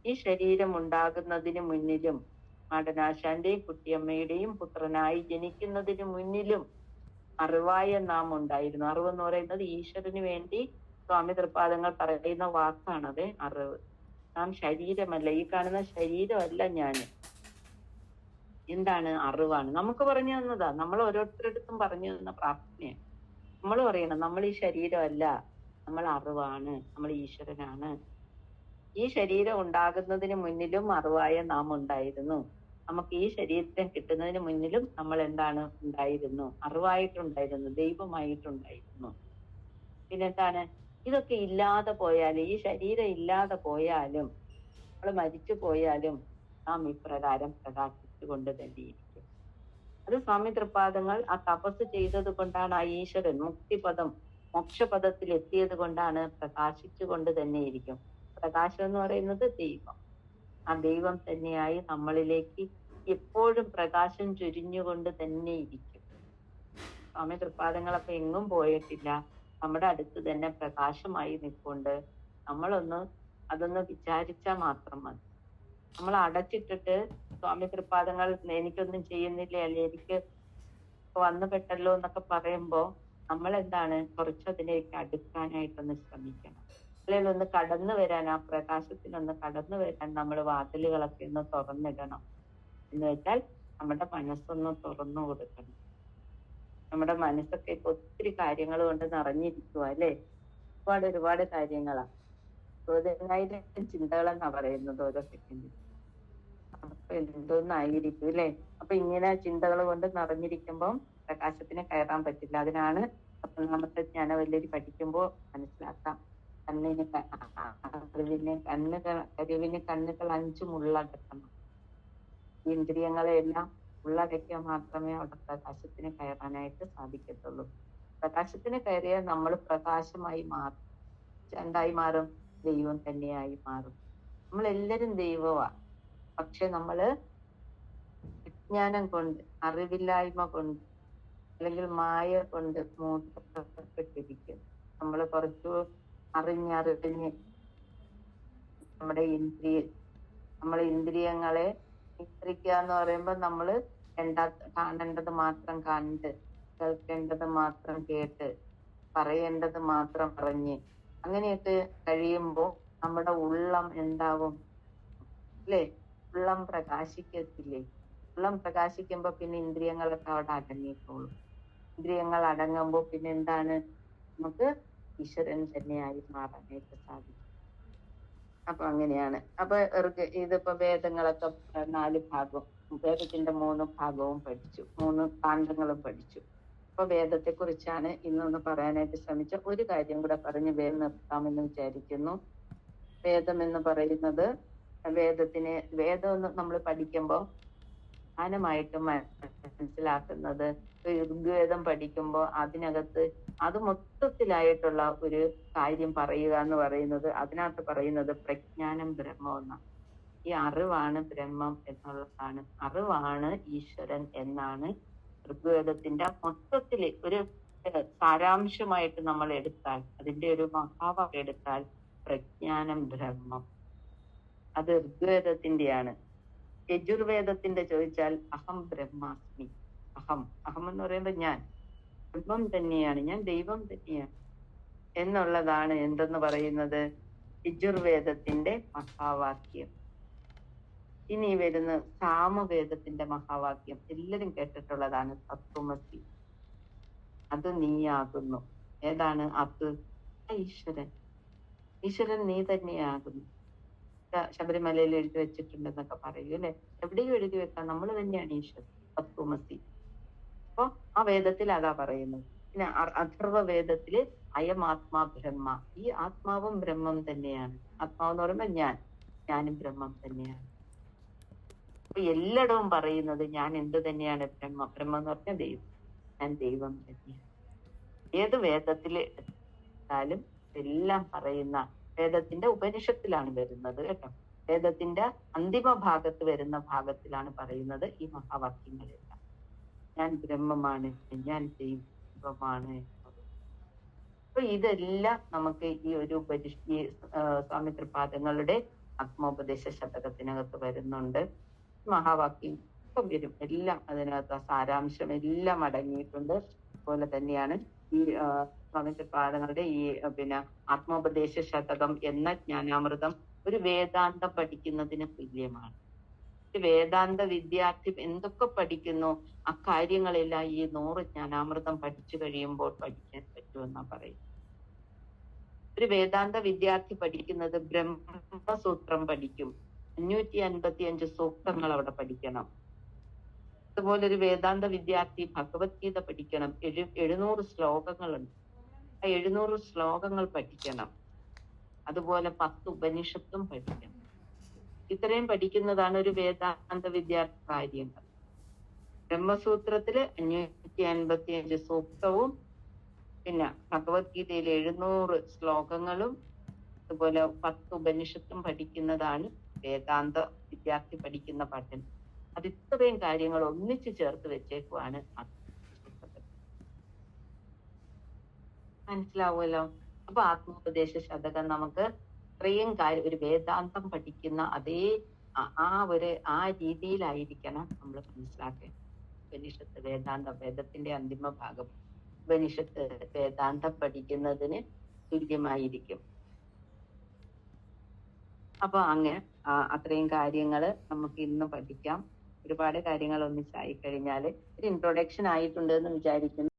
ഈ ശരീരം ഉണ്ടാകുന്നതിന് മുന്നിലും മാടനാശാന്റെയും കുട്ടിയമ്മയുടെയും പുത്രനായി ജനിക്കുന്നതിന് മുന്നിലും അറിവായ നാം ഉണ്ടായിരുന്നു. അറിവെന്ന് പറയുന്നത് ഈശ്വരന് വേണ്ടി സ്വാമി തൃപാദങ്ങൾ പറയുന്ന വാക്കാണത്, അറിവ്. നാം ശരീരമല്ല, ഈ കാണുന്ന ശരീരമല്ല ഞാൻ. എന്താണ്? അറിവാണ്. നമുക്ക് പറഞ്ഞു തന്നതാ, നമ്മൾ ഓരോരുത്തരടുത്തും പറഞ്ഞു തന്ന പ്രാർത്ഥനയാണ്. നമ്മൾ പറയണം, നമ്മൾ ഈ ശരീരമല്ല, നമ്മൾ അറിവാണ്, നമ്മൾ ഈശ്വരനാണ്. ഈ ശരീരം ഉണ്ടാകുന്നതിന് മുന്നിലും അറിവായ നാം ഉണ്ടായിരുന്നു. നമുക്ക് ഈ ശരീരം കിട്ടുന്നതിന് മുന്നിലും നമ്മൾ എന്താണ്? ഉണ്ടായിരുന്നു, അറിവായിട്ടുണ്ടായിരുന്നു, ദൈവമായിട്ടുണ്ടായിരുന്നു. പിന്നെന്താണ്? ഇതൊക്കെ ഇല്ലാതെ പോയാലും, ഈ ശരീരം ഇല്ലാതെ പോയാലും, നമ്മൾ മരിച്ചു പോയാലും നാം ഇപ്രകാരം പ്രകാശിച്ചുകൊണ്ട് തന്നെയിരിക്കും. അത് സ്വാമി തൃപാദങ്ങൾ ആ തപസ് ചെയ്തത് കൊണ്ടാണ്, ആ ഈശ്വരൻ മുക്തിപദം മോക്ഷപദത്തിൽ എത്തിയത് കൊണ്ടാണ് പ്രകാശിച്ചുകൊണ്ട് തന്നെയിരിക്കും. പ്രകാശം എന്ന് പറയുന്നത് ദൈവം. ആ ദൈവം തന്നെയായി നമ്മളിലേക്ക് എപ്പോഴും പ്രകാശം ചൊരിഞ്ഞുകൊണ്ട് തന്നെ ഇരിക്കും. സ്വാമി തൃപ്പാദങ്ങളൊക്കെ എങ്ങും പോയിട്ടില്ല, നമ്മുടെ അടുത്ത് തന്നെ പ്രകാശമായി നിൽക്കൊണ്ട് അതൊന്ന് വിചാരിച്ചാൽ മാത്രം മതി. നമ്മൾ അടച്ചിട്ടിട്ട് സ്വാമി തൃപ്പാദങ്ങൾ എനിക്കൊന്നും ചെയ്യുന്നില്ല, അല്ലെ എനിക്ക് വന്നു പെട്ടല്ലോ എന്നൊക്കെ പറയുമ്പോ നമ്മൾ എന്താണ് കുറച്ചതിലേക്ക് അടുക്കാനായിട്ടൊന്ന് ശ്രമിക്കണം. അല്ലെങ്കിൽ ഒന്ന് കടന്നു വരാൻ, ആ പ്രകാശത്തിനൊന്ന് കടന്നു വരാൻ നമ്മൾ വാതിലുകളൊക്കെ ഒന്ന് തുറന്നിടണം. എന്ന് വെച്ചാൽ നമ്മുടെ മനസ്സൊന്ന് തുറന്നു കൊടുക്കണം. നമ്മുടെ മനസ്സൊക്കെ ഇപ്പൊ ഒത്തിരി കാര്യങ്ങൾ കൊണ്ട് നിറഞ്ഞിരിക്കുക അല്ലെ, ഒരുപാട് കാര്യങ്ങളാണ്. 20,000 ചിന്തകളെന്നാ പറയുന്നത് ഓരോ സെക്കൻഡിൽ. അപ്പൊ എന്തോന്നായിരിക്കും അല്ലെ. അപ്പൊ ഇങ്ങനെ ചിന്തകൾ കൊണ്ട് നിറഞ്ഞിരിക്കുമ്പോൾ പ്രകാശത്തിന് കയറാൻ പറ്റില്ല. അതിനാണ് 10ാമത്തെ ജ്ഞാനവല്ലരി പഠിക്കുമ്പോൾ മനസ്സിലാക്കാം, അറിവിന് കണ്ണുകൾ 5 മുള്ളടക്കണം. ഇന്ദ്രിയങ്ങളെല്ലാം ഉള്ളടക്കിയാൽ മാത്രമേ അവിടെ പ്രകാശത്തിന് കയറാനായിട്ട് സാധിക്കത്തുള്ളൂ. പ്രകാശത്തിന് കയറിയാൽ നമ്മൾ പ്രകാശമായി മാറും. എന്തായി മാറും? ദൈവം തന്നെയായി മാറും. നമ്മളെല്ലാരും ദൈവമാണ്. പക്ഷെ നമ്മള് വിജ്ഞാനം കൊണ്ട്, അറിവില്ലായ്മ കൊണ്ട്, അല്ലെങ്കിൽ മായ കൊണ്ട് മൂടപ്പെട്ടിരിക്കും. നമ്മൾ കുറച്ചു അറിഞ്ഞ് നമ്മുടെ ഇന്ദ്രിയങ്ങളെ നിയന്ത്രിക്കുക എന്ന് പറയുമ്പോൾ നമ്മള് കാണേണ്ടത് മാത്രം കണ്ട്, കേൾക്കേണ്ടത് മാത്രം കേട്ട്, പറയേണ്ടത് മാത്രം പറഞ്ഞ് അങ്ങനെയൊക്കെ കഴിയുമ്പോൾ നമ്മുടെ ഉള്ളം എന്താവും അല്ലേ? ഉള്ളം പ്രകാശിക്കത്തില്ലേ? ഉള്ളം പ്രകാശിക്കുമ്പോ പിന്നെ ഇന്ദ്രിയങ്ങളൊക്കെ അവിടെ അടങ്ങിക്കോളും. ഇന്ദ്രിയങ്ങൾ അടങ്ങുമ്പോൾ പിന്നെ എന്താണ്? നമുക്ക് ഈശ്വരൻ തന്നെയായി മാറാനായിട്ട് സാധിക്കും. അപ്പൊ അങ്ങനെയാണ്. അപ്പൊ ഇതിപ്പോ വേദങ്ങളൊക്കെ 4 ഭാഗവും, വേദത്തിന്റെ 3 ഭാഗവും പഠിച്ചു, 3 കാണ്ഡങ്ങളും പഠിച്ചു. അപ്പൊ വേദത്തെ കുറിച്ചാണ് ഇന്നൊന്ന് പറയാനായിട്ട് ശ്രമിച്ച. ഒരു കാര്യം കൂടെ പറഞ്ഞ് വേദം നിർത്താമെന്ന് വിചാരിക്കുന്നു. വേദം എന്ന് പറയുന്നത്, വേദം നമ്മൾ പഠിക്കുമ്പോൾ പ്രധാനമായിട്ടും മനസ്സിലാക്കുന്നത്, ഋഗ്വേദം പഠിക്കുമ്പോൾ അതിനകത്ത് അത് മൊത്തത്തിലായിട്ടുള്ള ഒരു കാര്യം പറയുക എന്ന് പറയുന്നത്, അതിനകത്ത് പറയുന്നത് പ്രജ്ഞാനം ബ്രഹ്മം എന്നാണ്. ഈ അറിവാണ് ബ്രഹ്മം എന്നുള്ളതാണ്, അറിവാണ് ഈശ്വരൻ എന്നാണ് ഋഗ്വേദത്തിന്റെ മൊത്തത്തില് ഒരു സാരാംശമായിട്ട് നമ്മൾ എടുത്താൽ, അതിന്റെ ഒരു മഹാഭാവം എടുത്താൽ പ്രജ്ഞാനം ബ്രഹ്മം അത് ഋഗ്വേദത്തിന്റെയാണ്. യജുർവേദത്തിന്റെ ചോദിച്ചാൽ അഹം ബ്രഹ്മാസ്മി, അഹം എന്ന് പറയുമ്പോൾ ഞാൻ ബ്രഹ്മം തന്നെയാണ്, ഞാൻ ദൈവം തന്നെയാണ് എന്നുള്ളതാണ് എന്തെന്ന് പറയുന്നത്, യജുർവേദത്തിന്റെ മഹാവാക്യം. ഇനി വരുന്ന സാമവേദത്തിന്റെ മഹാവാക്യം എല്ലാരും കേട്ടിട്ടുള്ളതാണ്, തത്വമസി, അത് നീയാകുന്നു. ഏതാണ് അത്? ഈശ്വരൻ നീ തന്നെയാകുന്നു. ശബരിമലയിൽ എഴുതി വെച്ചിട്ടുണ്ടെന്നൊക്കെ പറയൂ അല്ലെ. എവിടെയും എഴുതി വെക്കാം, നമ്മൾ തന്നെയാണ് ഈശ്വരൻ, തത്വമസി. അപ്പൊ ആ വേദത്തിൽ അതാ പറയുന്നത്. പിന്നെ അഥർവ വേദത്തില് അയമാത്മാ ബ്രഹ്മ, ഈ ആത്മാവും ബ്രഹ്മം തന്നെയാണ്. ആത്മാവെന്ന് പറയുമ്പോൾ ഞാനും ബ്രഹ്മം തന്നെയാണ്. അപ്പൊ എല്ലായിടവും പറയുന്നത് ഞാൻ എന്ത് തന്നെയാണ്? ബ്രഹ്മം എന്ന് പറഞ്ഞാൽ ദൈവം, ഞാൻ ദൈവം തന്നെയാണ്. ഏത് വേദത്തില് എടുത്താലും എല്ലാം പറയുന്ന, വേദത്തിന്റെ ഉപനിഷത്തിലാണ് വരുന്നത് കേട്ടോ, വേദത്തിന്റെ അന്തിമ ഭാഗത്ത് വരുന്ന ഭാഗത്തിലാണ് പറയുന്നത് ഈ മഹാവാക്യങ്ങളെല്ലാം. ഞാൻ ബ്രഹ്മമാണ്, ഞാൻ ദൈവമാണ്. അപ്പൊ ഇതെല്ലാം നമുക്ക് ഈ ഒരു സ്വാമി തൃപാദങ്ങളുടെ ആത്മോപദേശ ശതകത്തിനകത്ത് വരുന്നുണ്ട്. മഹാവാക്യം ഒക്കെ വരും, എല്ലാം അതിനകത്ത് സാരാംശം എല്ലാം അടങ്ങിയിട്ടുണ്ട്. അതുപോലെ തന്നെയാണ് ഈ സ്വാമി തൃപാദങ്ങളുടെ ഈ ആത്മോപദേശ ശതകം എന്ന ജ്ഞാനാമൃതം ഒരു വേദാന്തം പഠിക്കുന്നതിന് തുല്യമാണ്. വേദാന്ത വിദ്യാർത്ഥി എന്തൊക്കെ പഠിക്കുന്നു ആ കാര്യങ്ങളെല്ലാം ഈ 100 ജ്ഞാനാമൃതം പഠിച്ചു കഴിയുമ്പോൾ പഠിക്കാൻ പറ്റുമെന്നാ പറയും. ഒരു വേദാന്ത വിദ്യാർത്ഥി പഠിക്കുന്നത് ബ്രഹ്മസൂത്രം പഠിക്കും, 555 സൂക്തങ്ങൾ അവിടെ പഠിക്കണം. അതുപോലെ ഒരു വേദാന്ത വിദ്യാർത്ഥി ഭഗവത്ഗീത പഠിക്കണം, 700 ശ്ലോകങ്ങളുണ്ട്, ആ 700 ശ്ലോകങ്ങൾ പഠിക്കണം. അതുപോലെ 10 ഉപനിഷത്തും പഠിക്കണം. ഇത്രയും പഠിക്കുന്നതാണ് ഒരു വേദാന്ത വിദ്യാർത്ഥി കാര്യങ്ങൾ. ബ്രഹ്മസൂത്രത്തില് 555 സൂക്തവും പിന്നെ ഭഗവത്ഗീതയിൽ 700 ശ്ലോകങ്ങളും അതുപോലെ 10 ഉപനിഷത്തും പഠിക്കുന്നതാണ് വേദാന്ത വിദ്യാർത്ഥി പഠിക്കുന്ന പഠനം. അത് ഇത്രയും കാര്യങ്ങൾ ഒന്നിച്ചു ചേർത്ത് വെച്ചേക്കുവാണ് മനസ്സിലാവുമല്ലോ. അപ്പൊ ആത്മോപദേശ ശതകം നമുക്ക് ഇത്രയും കാര്യം ഒരു വേദാന്തം പഠിക്കുന്ന അതേ ആ രീതിയിലായിരിക്കണം നമ്മൾ മനസ്സിലാക്കേണ്ടത്. ഉപനിഷത്ത് വേദത്തിന്റെ അന്തിമ ഭാഗം ഉപനിഷത്ത് വേദാന്തം പഠിക്കുന്നതിന് തുല്യമായിരിക്കും. അപ്പൊ അങ്ങനെ അത്രയും കാര്യങ്ങൾ നമുക്ക് ഇന്ന് പഠിക്കാം. ഒരുപാട് കാര്യങ്ങൾ ഒന്നിച്ചായി കഴിഞ്ഞാൽ ഒരു ഇൻട്രൊഡക്ഷൻ ആയിട്ടുണ്ട് എന്ന് വിചാരിക്കുന്നു.